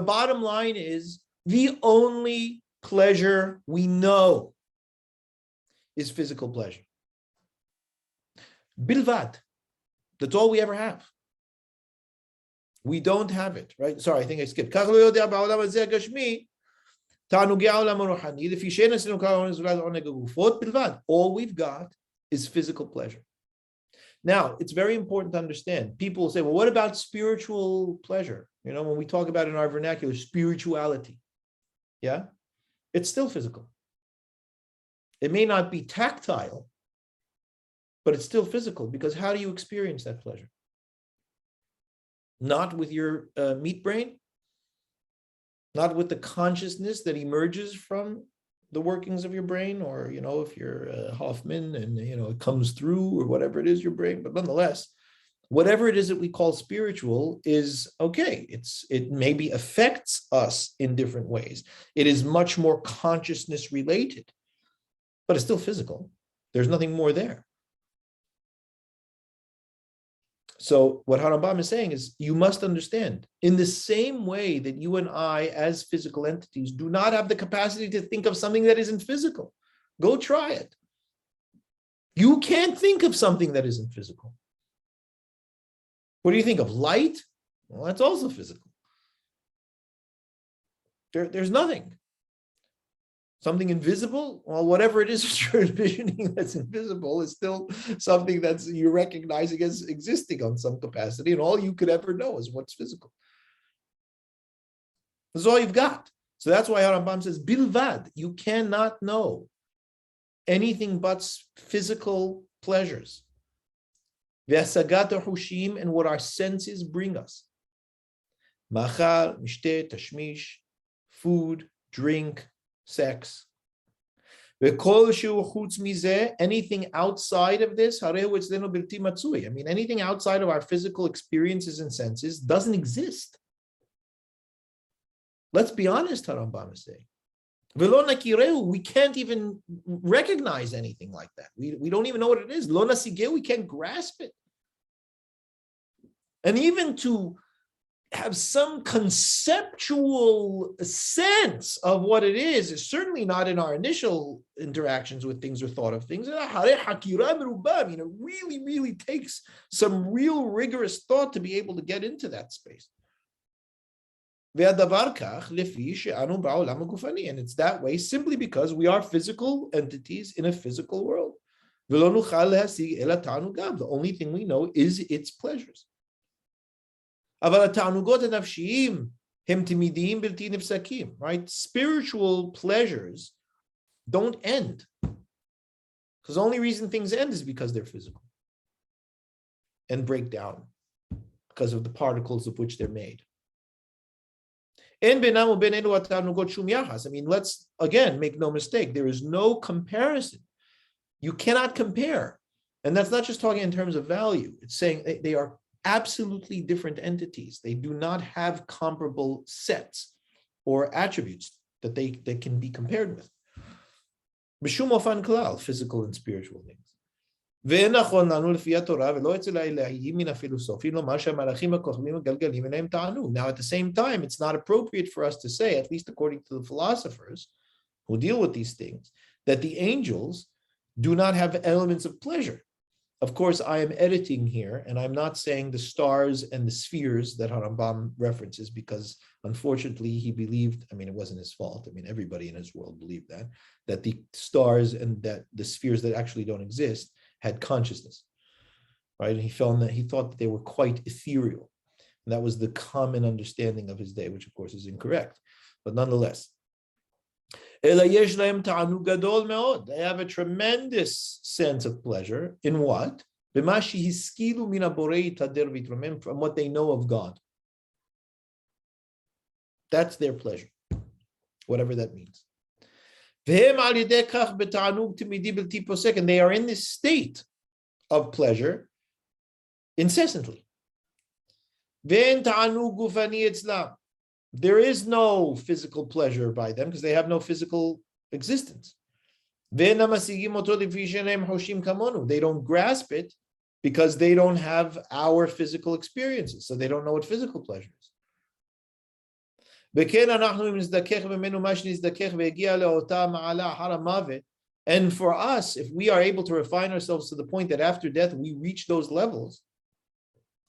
bottom line is the only pleasure we know is physical pleasure. Bilvad. That's all we ever have. We don't have it, right? Sorry, I think I skipped. All we've got is physical pleasure. Now, it's very important to understand. People will say, well, what about spiritual pleasure? You know, when we talk about in our vernacular, spirituality, yeah, it's still physical. It may not be tactile, but it's still physical, because how do you experience that pleasure? Not with your meat brain, not with the consciousness that emerges from the workings of your brain, or, you know, if you're Hoffman and, you know, it comes through, or whatever it is, your brain. But nonetheless, whatever it is that we call spiritual is okay. It maybe affects us in different ways. It is much more consciousness related, but it's still physical. There's nothing more there. So what Rambam is saying is, you must understand, in the same way that you and I, as physical entities, do not have the capacity to think of something that isn't physical. Go try it. You can't think of something that isn't physical. What do you think of? Light? Well, that's also physical. There's nothing. Something invisible? Well, whatever it is that you're envisioning that's invisible is still something that's you're recognizing as existing on some capacity, and all you could ever know is what's physical. That's all you've got. So that's why Rambam says, bilvad, you cannot know anything but physical pleasures. V'asagat hushim, and what our senses bring us. Machal, mishteh, tashmish, food, drink, sex. Anything outside of this, I mean, anything outside of our physical experiences and senses doesn't exist. Let's be honest, Rambam is saying. We can't even recognize anything like that. We don't even know what it is. We can't grasp it. And even to have some conceptual sense of what it is certainly not in our initial interactions with things or thought of things. It really, really takes some real rigorous thought to be able to get into that space. And it's that way simply because we are physical entities in a physical world. The only thing we know is its pleasures. Right? Spiritual pleasures don't end, because the only reason things end is because they're physical and break down because of the particles of which they're made. I mean, let's again make no mistake, there is no comparison. You cannot compare. And that's not just talking in terms of value. It's saying they are absolutely different entities. They do not have comparable sets or attributes that they can be compared with. Physical and spiritual things. Now, at the same time, it's not appropriate for us to say, at least according to the philosophers who deal with these things, that the angels do not have elements of pleasure. Of course, I am editing here, and I'm not saying the stars and the spheres that Rambam references, because unfortunately he believed, I mean, it wasn't his fault. I mean, everybody in his world believed that the stars and that the spheres that actually don't exist had consciousness, right? And he thought that they were quite ethereal. And that was the common understanding of his day, which of course is incorrect. But nonetheless, they have a tremendous sense of pleasure in what? From what they know of God. That's their pleasure, whatever that means. And they are in this state of pleasure incessantly. There is no physical pleasure by them because they have no physical existence. They don't grasp it because they don't have our physical experiences, so they don't know what physical pleasure is. And for us, if we are able to refine ourselves to the point that after death we reach those levels,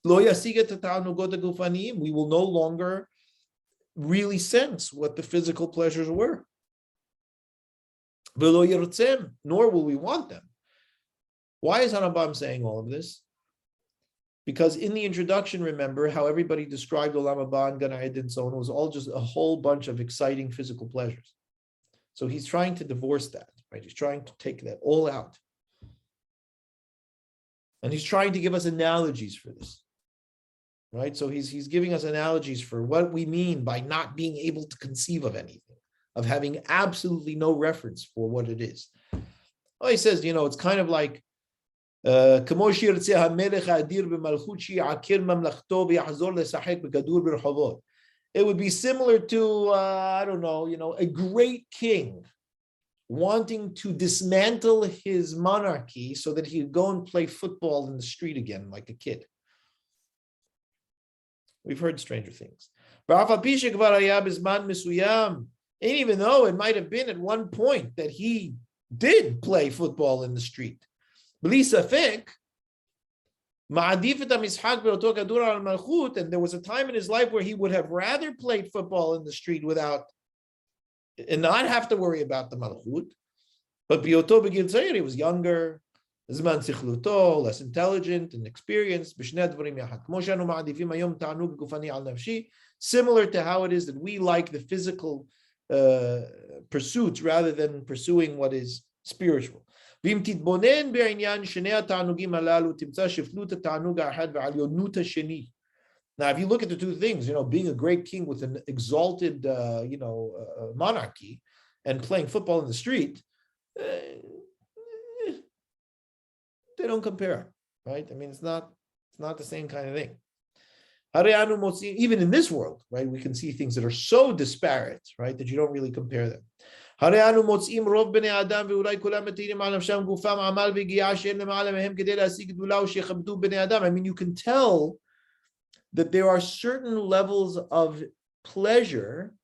We will no longer really sense what the physical pleasures were. Nor will we want them. Why is Rambam saying all of this? Because in the introduction, remember how everybody described Olam Haba and Gan Eden and so on. It was all just a whole bunch of exciting physical pleasures. So he's trying to divorce that, right? He's trying to take that all out. And he's trying to give us analogies for this, right? So he's giving us analogies for what we mean by not being able to conceive of anything, of having absolutely no reference for what it is. Well, he says, it's kind of like, it would be similar to, a great king wanting to dismantle his monarchy so that he could go and play football in the street again like a kid. We've heard stranger things. And even though it might have been at one point that he did play football in the street, and there was a time in his life where he would have rather played football in the street and not have to worry about the malchut. But he was younger, less intelligent and experienced. Similar to how it is that we like the physical pursuits rather than pursuing what is spiritual. Now, if you look at the two things, being a great king with an exalted, monarchy and playing football in the street, they don't compare, right? I mean, it's not the same kind of thing. Even in this world, right, we can see things that are so disparate, right, that you don't really compare them. I mean, you can tell that there are certain levels of pleasure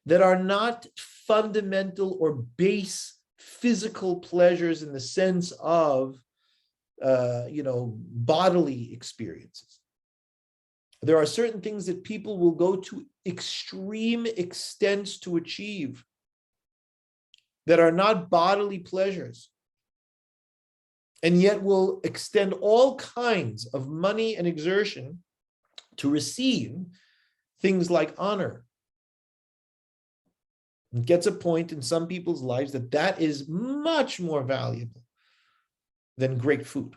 that are not fundamental or base physical pleasures in the sense of, bodily experiences. There are certain things that people will go to extreme extents to achieve that are not bodily pleasures, and yet will extend all kinds of money and exertion to receive things like honor. It gets a point in some people's lives that is much more valuable than great food.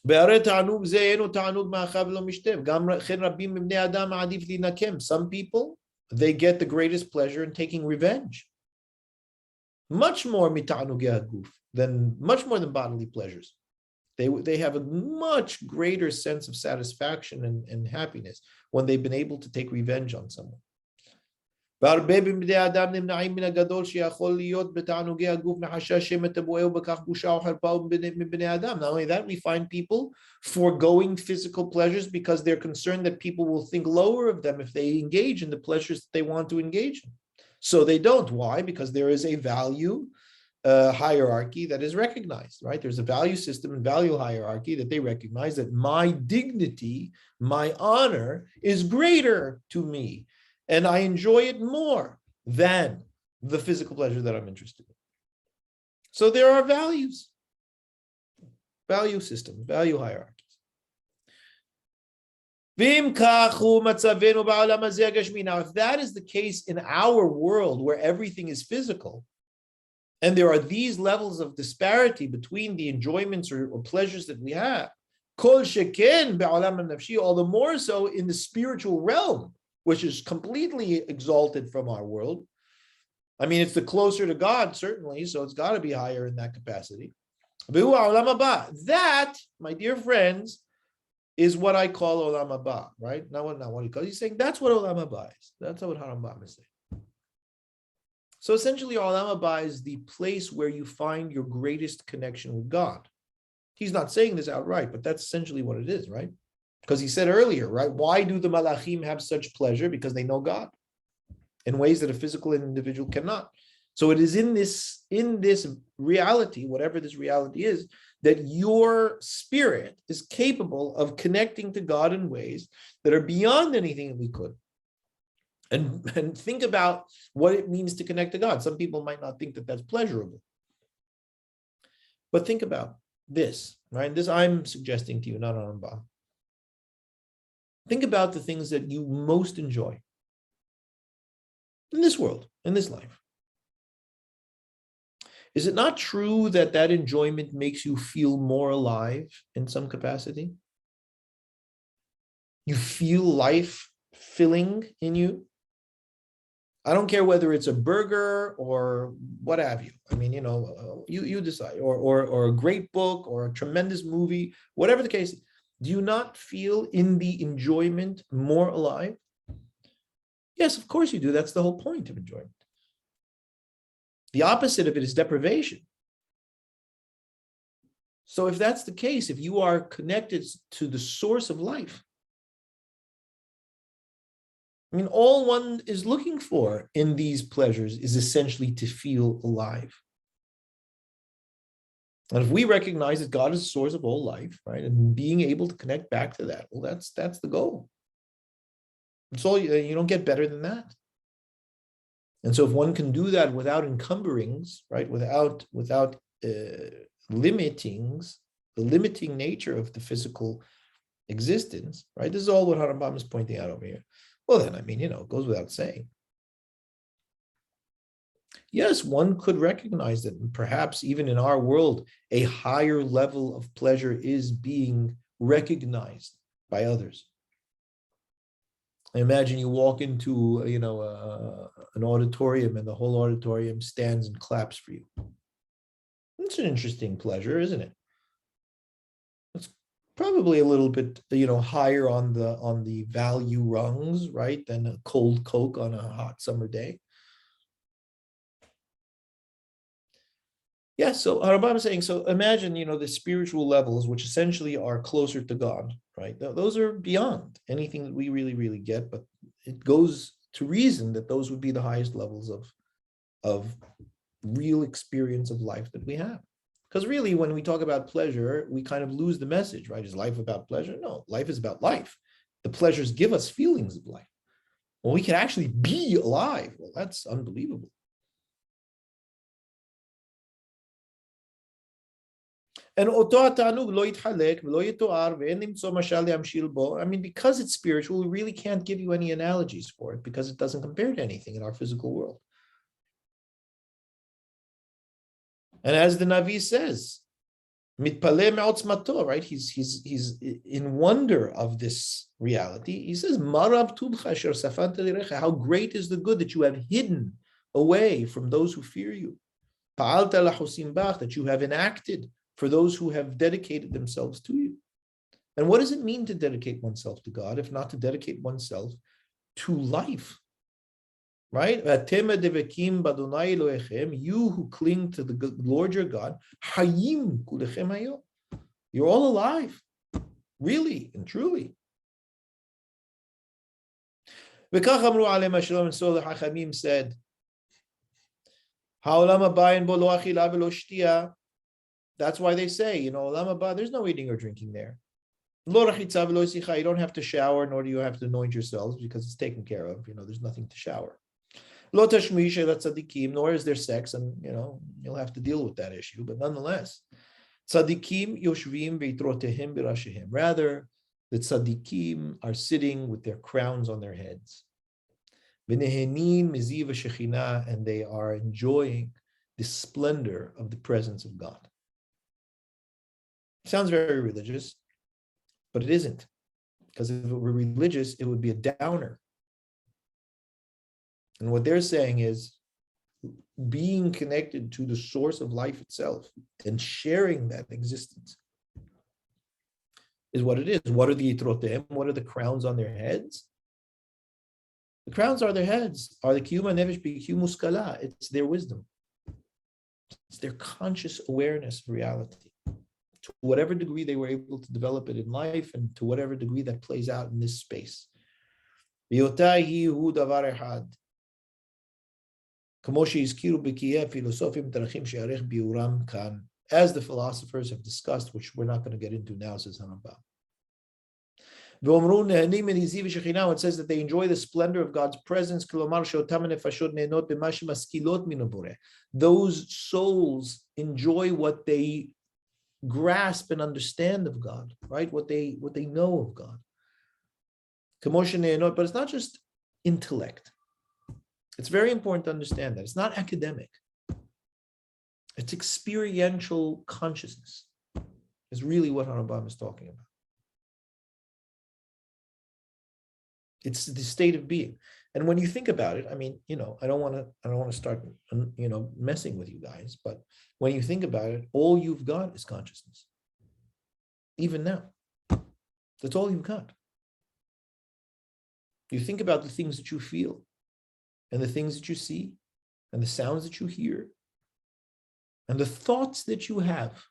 Some people, they get the greatest pleasure in taking revenge. Much more than bodily pleasures. They have a much greater sense of satisfaction and happiness when they've been able to take revenge on someone. Not only that, we find people foregoing physical pleasures because they're concerned that people will think lower of them if they engage in the pleasures that they want to engage in. So they don't. Why? Because there is a value hierarchy that is recognized, right? There's a value system and value hierarchy that they recognize that my dignity, my honor is greater to me, and I enjoy it more than the physical pleasure that I'm interested in. So there are values, value systems, value hierarchies. Now, if that is the case in our world where everything is physical, and there are these levels of disparity between the enjoyments or pleasures that we have, all the more so in the spiritual realm, which is completely exalted from our world. I mean, it's the closer to God, certainly, so it's got to be higher in that capacity. That, my dear friends, is what I call Olam Haba, right? Not what he calls. He's saying that's what Olam Haba is. That's what Rambam is saying. So essentially, Olam Haba is the place where you find your greatest connection with God. He's not saying this outright, but that's essentially what it is, right? Because he said earlier, right? Why do the Malachim have such pleasure? Because they know God. in ways that a physical individual cannot. So it is in this reality, whatever this reality is, that your spirit is capable of connecting to God in ways that are beyond anything that we could. And think about what it means to connect to God. Some people might not think that that's pleasurable. But think about this, right? This I'm suggesting to you, not Rambam. Think about the things that you most enjoy in this world, in this life. Is it not true that that enjoyment makes you feel more alive in some capacity? You feel life filling in you? I don't care whether it's a burger or what have you. I mean, you decide, or a great book or a tremendous movie, whatever the case. Do you not feel in the enjoyment more alive? Yes, of course you do. That's the whole point of enjoyment. The opposite of it is deprivation. So if that's the case, if you are connected to the source of life, I mean, all one is looking for in these pleasures is essentially to feel alive. And if we recognize that God is the source of all life, right, and being able to connect back to that, well, that's the goal. It's all, you don't get better than that. And so if one can do that without encumberings, right, without limitings, the limiting nature of the physical existence, right, this is all what Rambam is pointing out over here. Well, then, I mean, it goes without saying. Yes, one could recognize that perhaps even in our world, a higher level of pleasure is being recognized by others. I imagine you walk into, an auditorium and the whole auditorium stands and claps for you. It's an interesting pleasure, isn't it? It's probably a little bit, higher on the value rungs, right, than a cold Coke on a hot summer day. Yeah, so Rambam is saying, so imagine, the spiritual levels, which essentially are closer to God, right? Those are beyond anything that we really, really get, but it goes to reason that those would be the highest levels of real experience of life that we have. Because really, when we talk about pleasure, we kind of lose the message, right? Is life about pleasure? No, life is about life. The pleasures give us feelings of life. Well, we can actually be alive. Well, that's unbelievable. And I mean, because it's spiritual, we really can't give you any analogies for it because it doesn't compare to anything in our physical world. And as the Navi says, right? He's in wonder of this reality. He says, how great is the good that you have hidden away from those who fear you, that you have enacted for those who have dedicated themselves to you. And what does it mean to dedicate oneself to God, if not to dedicate oneself to life? Right? You who cling to the Lord your God, you're all alive, really and truly. And so the Hachamim said, that's why they say, Olam Haba, there's no eating or drinking there. You don't have to shower, nor do you have to anoint yourselves because it's taken care of. There's nothing to shower. Nor is there sex, and you'll have to deal with that issue. But nonetheless, tzaddikim yoshvim veitrotehim birashehim. Rather, the tzaddikim are sitting with their crowns on their heads. V'nehenin miziv shechina, and they are enjoying the splendor of the presence of God. Sounds very religious, but it isn't. Because if it were religious, it would be a downer. And what they're saying is being connected to the source of life itself and sharing that existence is what it is. What are the yitrotem? What are the crowns on their heads? The crowns are their heads, are the kiyuma nevesh b'kiyum muskala. It's their wisdom. It's their conscious awareness of reality. To whatever degree they were able to develop it in life and to whatever degree that plays out in this space. As the philosophers have discussed, which we're not going to get into now, says Rambam. It says that they enjoy the splendor of God's presence. Those souls enjoy what they grasp and understand of God, right? What they know of God. But it's not just intellect. It's very important to understand that. It's not academic. It's experiential consciousness. Is really what Rambam is talking about. It's the state of being. And when you think about it, I mean, I don't want to start, messing with you guys, but when you think about it, all you've got is consciousness. Even now. That's all you've got. You think about the things that you feel, and the things that you see, and the sounds that you hear, and the thoughts that you have.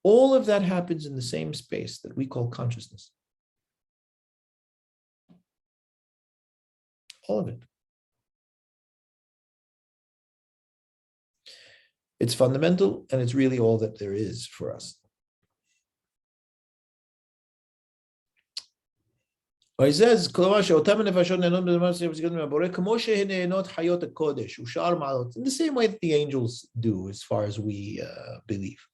All of that happens in the same space that we call consciousness. All of it. It's fundamental, and it's really all that there is for us. He says, in the same way that the angels do, as far as we believe.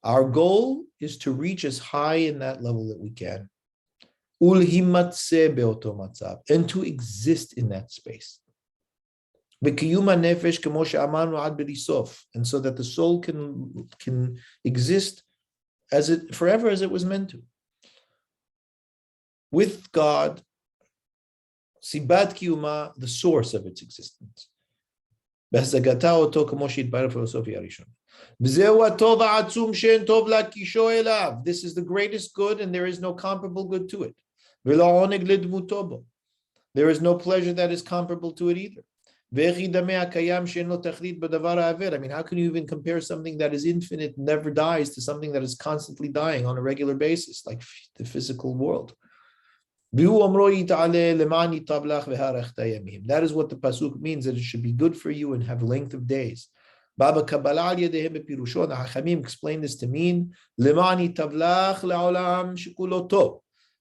Our goal is to reach as high in that level that we can. And to exist in that space. And so that the soul can exist as it forever as it was meant to. With God, Sibat Kiyuma, the source of its existence. This is the greatest good, and there is no comparable good to it. There is no pleasure that is comparable to it either. I mean, how can you even compare something that is infinite, never dies, to something that is constantly dying on a regular basis, like the physical world? That is what the pasuk means, that it should be good for you and have length of days. Baba Kabbalah Hachamim explained this to mean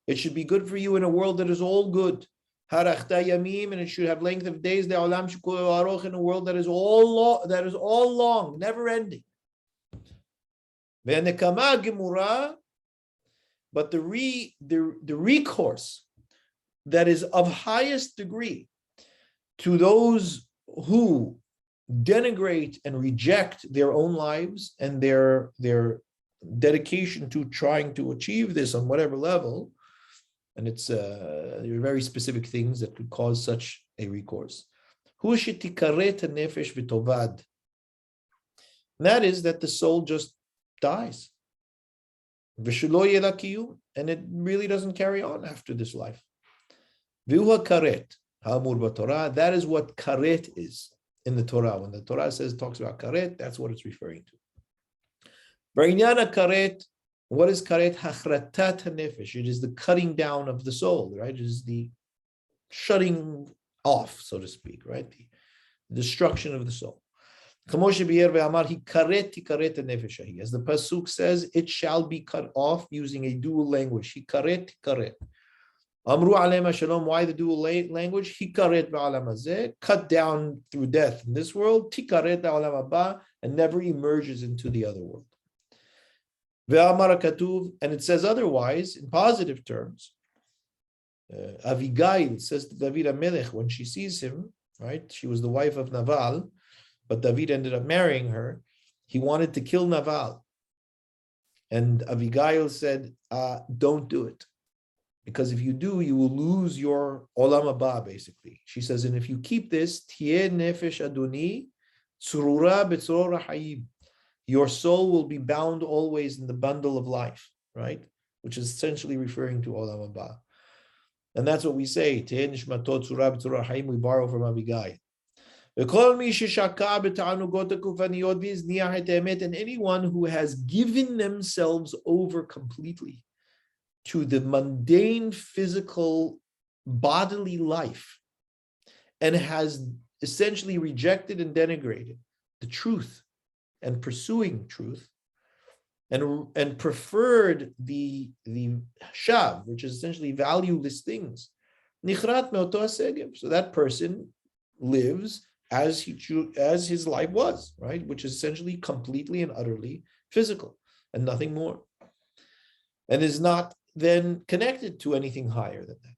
it should be good for you in a world that is all good. And it should have length of days in a world that is all long, never ending. But the recourse that is of highest degree to those who denigrate and reject their own lives and their dedication to trying to achieve this on whatever level, and it's there are very specific things that could cause such a recourse. And that is that the soul just dies. And it really doesn't carry on after this life. That is what karet is in the Torah. When the Torah talks about karet, that's what it's referring to. Karet, what is karet? Hachratat hanefesh. It is the cutting down of the soul, right? It is the shutting off, so to speak, right? The destruction of the soul. As the pasuk says, it shall be cut off, using a dual language. Hikaret, karet. Amru alayhim shalom. Why the dual language? Hikaret ba'alam hazeh, cut down through death in this world. Tikaret ba'alam haba, and never emerges into the other world. Ve'amar katuv, and it says otherwise in positive terms. Avigail says to David HaMelech when she sees him, right? She was the wife of Naval, but David ended up marrying her. He wanted to kill Naval, and Avigail said, "Don't do it, because if you do, you will lose your olam haba." Basically, she says, and if you keep this, Tieh nefesh adoni tzurura betzorah hayim. Your soul will be bound always in the bundle of life, right? Which is essentially referring to olam haba. And that's what we say, we borrow from Abigail. And anyone who has given themselves over completely to the mundane, physical, bodily life, and has essentially rejected and denigrated the truth and pursuing truth, and preferred the shav, which is essentially valueless things, nichrat me'oto hasegev. So that person lives as his life was, right, which is essentially completely and utterly physical and nothing more, and is not then connected to anything higher than that.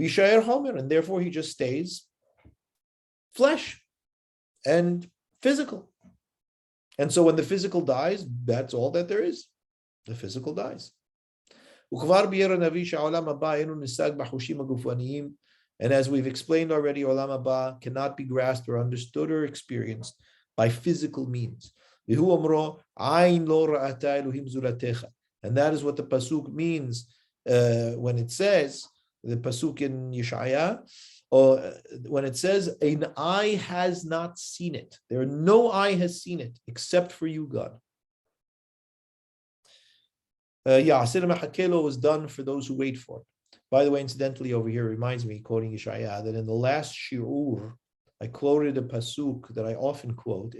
Vishayer homer, and therefore he just stays flesh and physical. And so when the physical dies, that's all that there is. The physical dies. And as we've explained already, Olam Haba cannot be grasped or understood or experienced by physical means. And that is what the pasuk means when it says, the pasuk in Yeshaya, or when it says, an eye has not seen it. No eye has seen it except for you, God. Was done for those who wait for it. By the way, incidentally, over here reminds me, quoting Yeshaya, that in the last shiur, I quoted a pasuk that I often quote,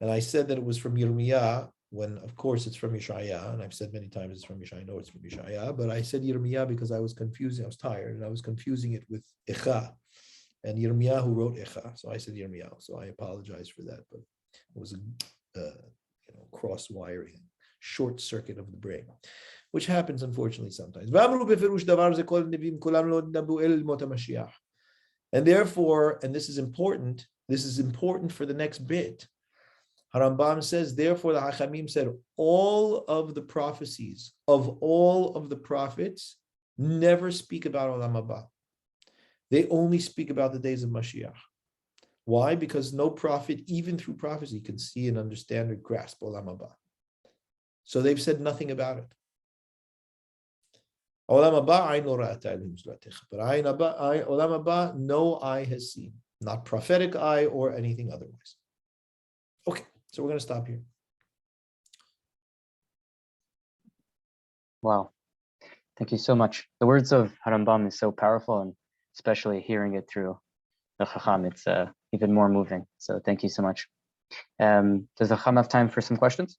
and I said that it was from Yirmiyah, when of course it's from Yeshaya, and I've said many times it's from Yeshaya, I know it's from Yeshaya, but I said Yirmiyah because I was confusing, I was tired, and I was confusing it with Echa, and Yirmiyah who wrote Echa, so I said Yirmiyah, so I apologize for that, but it was a cross-wiring, short circuit of the brain, which happens unfortunately sometimes. And therefore, and this is important for the next bit, Rambam says, therefore the Hachamim said, all of the prophecies of all of the prophets never speak about Olam Haba. They only speak about the days of Mashiach. Why? Because no prophet, even through prophecy, can see and understand or grasp Olam Haba. So they've said nothing about it. Olam Haba, but Olam Haba, no eye has seen, not prophetic eye or anything otherwise. Okay. So we're going to stop here. Wow. Thank you so much. The words of Rambam is so powerful, and especially hearing it through the Chacham, it's even more moving. So thank you so much. Does the Chacham have time for some questions?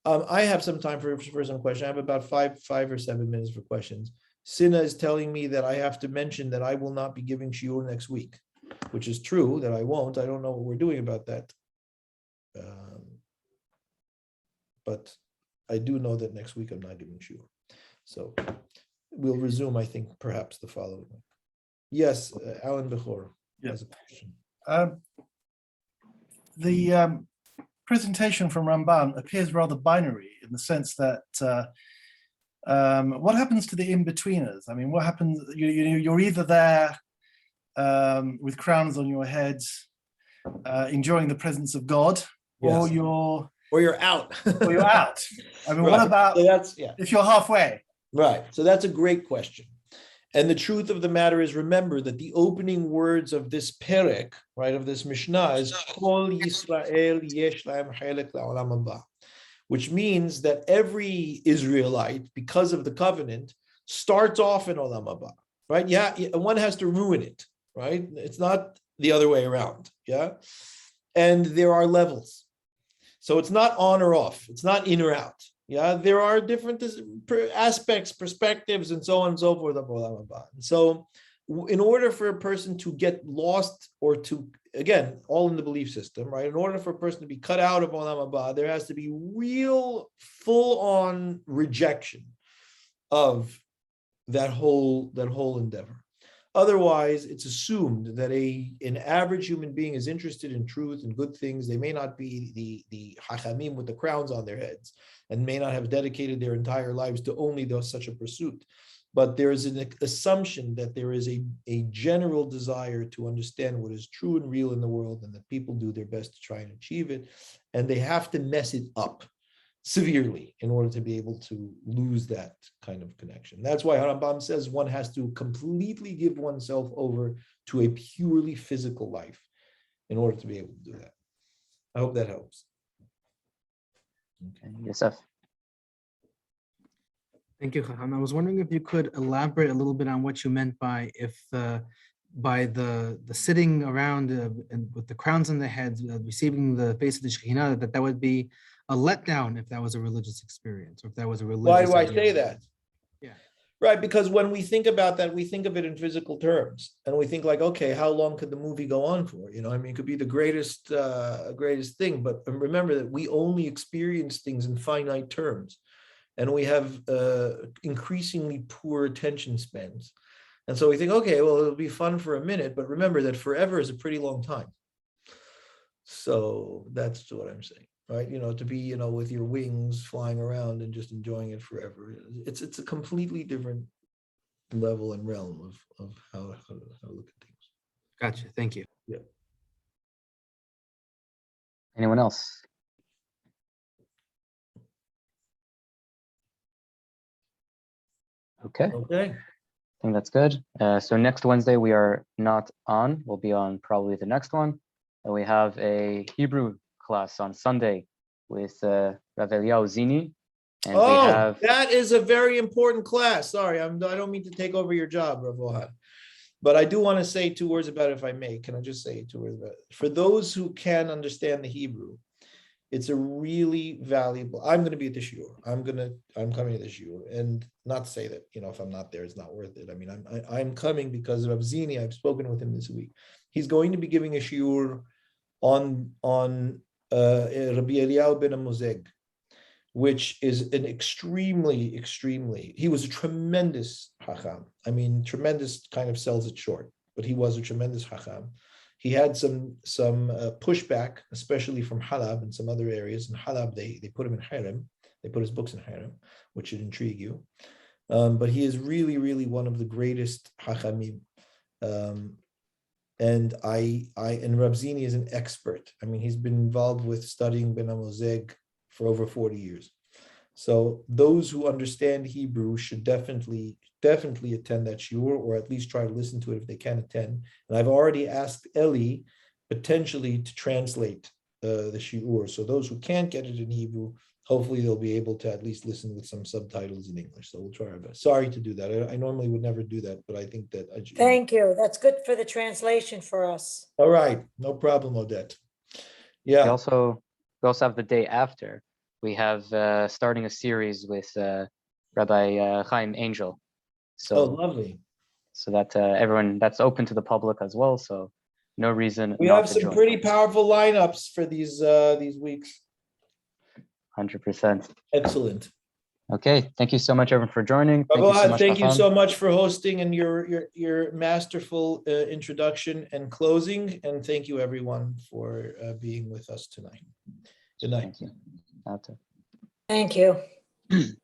I have some time for some questions. I have about five or 7 minutes for questions. Sina is telling me that I have to mention that I will not be giving shiur next week, which is true that I won't. I don't know what we're doing about that. But I do know that next week I'm not giving shiur. So we'll resume, I think, perhaps the following week. Yes, Alan Bechor has a question. The presentation from Rambam appears rather binary in the sense that what happens to the in-betweeners? I mean, what happens? You're either there with crowns on your heads, enjoying the presence of God, yes. or you're out. Or you're out. I mean, right. What about if you're halfway? Right. So that's a great question. And the truth of the matter is, remember that the opening words of this Pereq, right, of this Mishnah is Kol Yisrael yesh lahem Heleq la'olam haba, which means that every Israelite, because of the covenant, starts off in Olam Haba, right? Yeah, one has to ruin it, right? It's not the other way around, yeah? And there are levels. So it's not on or off. It's not in or out. Yeah, there are different aspects, perspectives, and so on and so forth of Olam Haba. And so in order for a person to get lost or to, again, all in the belief system, right? In order for a person to be cut out of Olam Haba, there has to be real full-on rejection of that whole endeavor. Otherwise, it's assumed that an average human being is interested in truth and good things. They may not be the hachamim with the crowns on their heads and may not have dedicated their entire lives to only such a pursuit. But there is an assumption that there is a general desire to understand what is true and real in the world, and that people do their best to try and achieve it. And they have to mess it up severely in order to be able to lose that kind of connection. That's why Rambam says one has to completely give oneself over to a purely physical life in order to be able to do that. I hope that helps. Okay, Yosef. Thank you, Chacham. I was wondering if you could elaborate a little bit on what you meant by by the sitting around and with the crowns on the heads, receiving the face of the Shekhinah, that would be a letdown if that was a religious experience, or if that was a religious. Why do I idea. say that? Yeah. Right, because when we think about that, we think of it in physical terms, and we think like, okay, how long could the movie go on for? You know, I mean, it could be the greatest thing, but remember that we only experience things in finite terms, and we have increasingly poor attention spans, and so we think, okay, well, it'll be fun for a minute, but remember that forever is a pretty long time. So that's what I'm saying. Right, you know, to be, you know, with your wings flying around and just enjoying it forever. It's a completely different level and realm of how to look at things. Gotcha. Thank you. Yeah. Anyone else? Okay. Okay. I think that's good. So next Wednesday we are not on. We'll be on probably the next one. And we have a Hebrew class on Sunday with Rav Eliyahu Zini. And we have... that is a very important class. Sorry, I don't mean to take over your job, Rav Ohad. But I do want to say 2 words about it, if I may. Can I just say 2 words about it? For those who can understand the Hebrew, it's a really valuable... I'm going to be at the shiur. I'm coming to the shiur. And not to say that, you know, if I'm not there, it's not worth it. I mean, I'm coming because of Rav Zini. I've spoken with him this week. He's going to be giving a shiur on Rabbi Eliyahu ben Amozeg, which is an extremely, he was a tremendous Chacham. I mean, tremendous kind of sells it short, but he was a tremendous Chacham. He had some pushback, especially from Halab and some other areas. In Halab, they put him in Harem. They put his books in Harem, which should intrigue you. But he is really, really one of the greatest Chachamim. And Rav Zini is an expert. I mean, he's been involved with studying Ben Amozeg for over 40 years. So those who understand Hebrew should definitely attend that shiur, or at least try to listen to it if they can attend. And I've already asked Eli potentially to translate the shiur. So those who can't get it in Hebrew, hopefully they'll be able to at least listen with some subtitles in English. So we'll try our best. Sorry to do that. I normally would never do that, but I think that I... Thank you. That's good for the translation for us. All right. No problem, Odette. Yeah. We also have the day after. We have starting a series with Rabbi Chaim Angel. So lovely. So that everyone, that's open to the public as well. So no reason. We have some pretty powerful lineups for these weeks. 100%. Excellent. Okay, thank you so much, everyone, for joining. Thank you so much for hosting and your masterful introduction and closing. And thank you, everyone, for being with us tonight. Good night. Thank you. Thank you.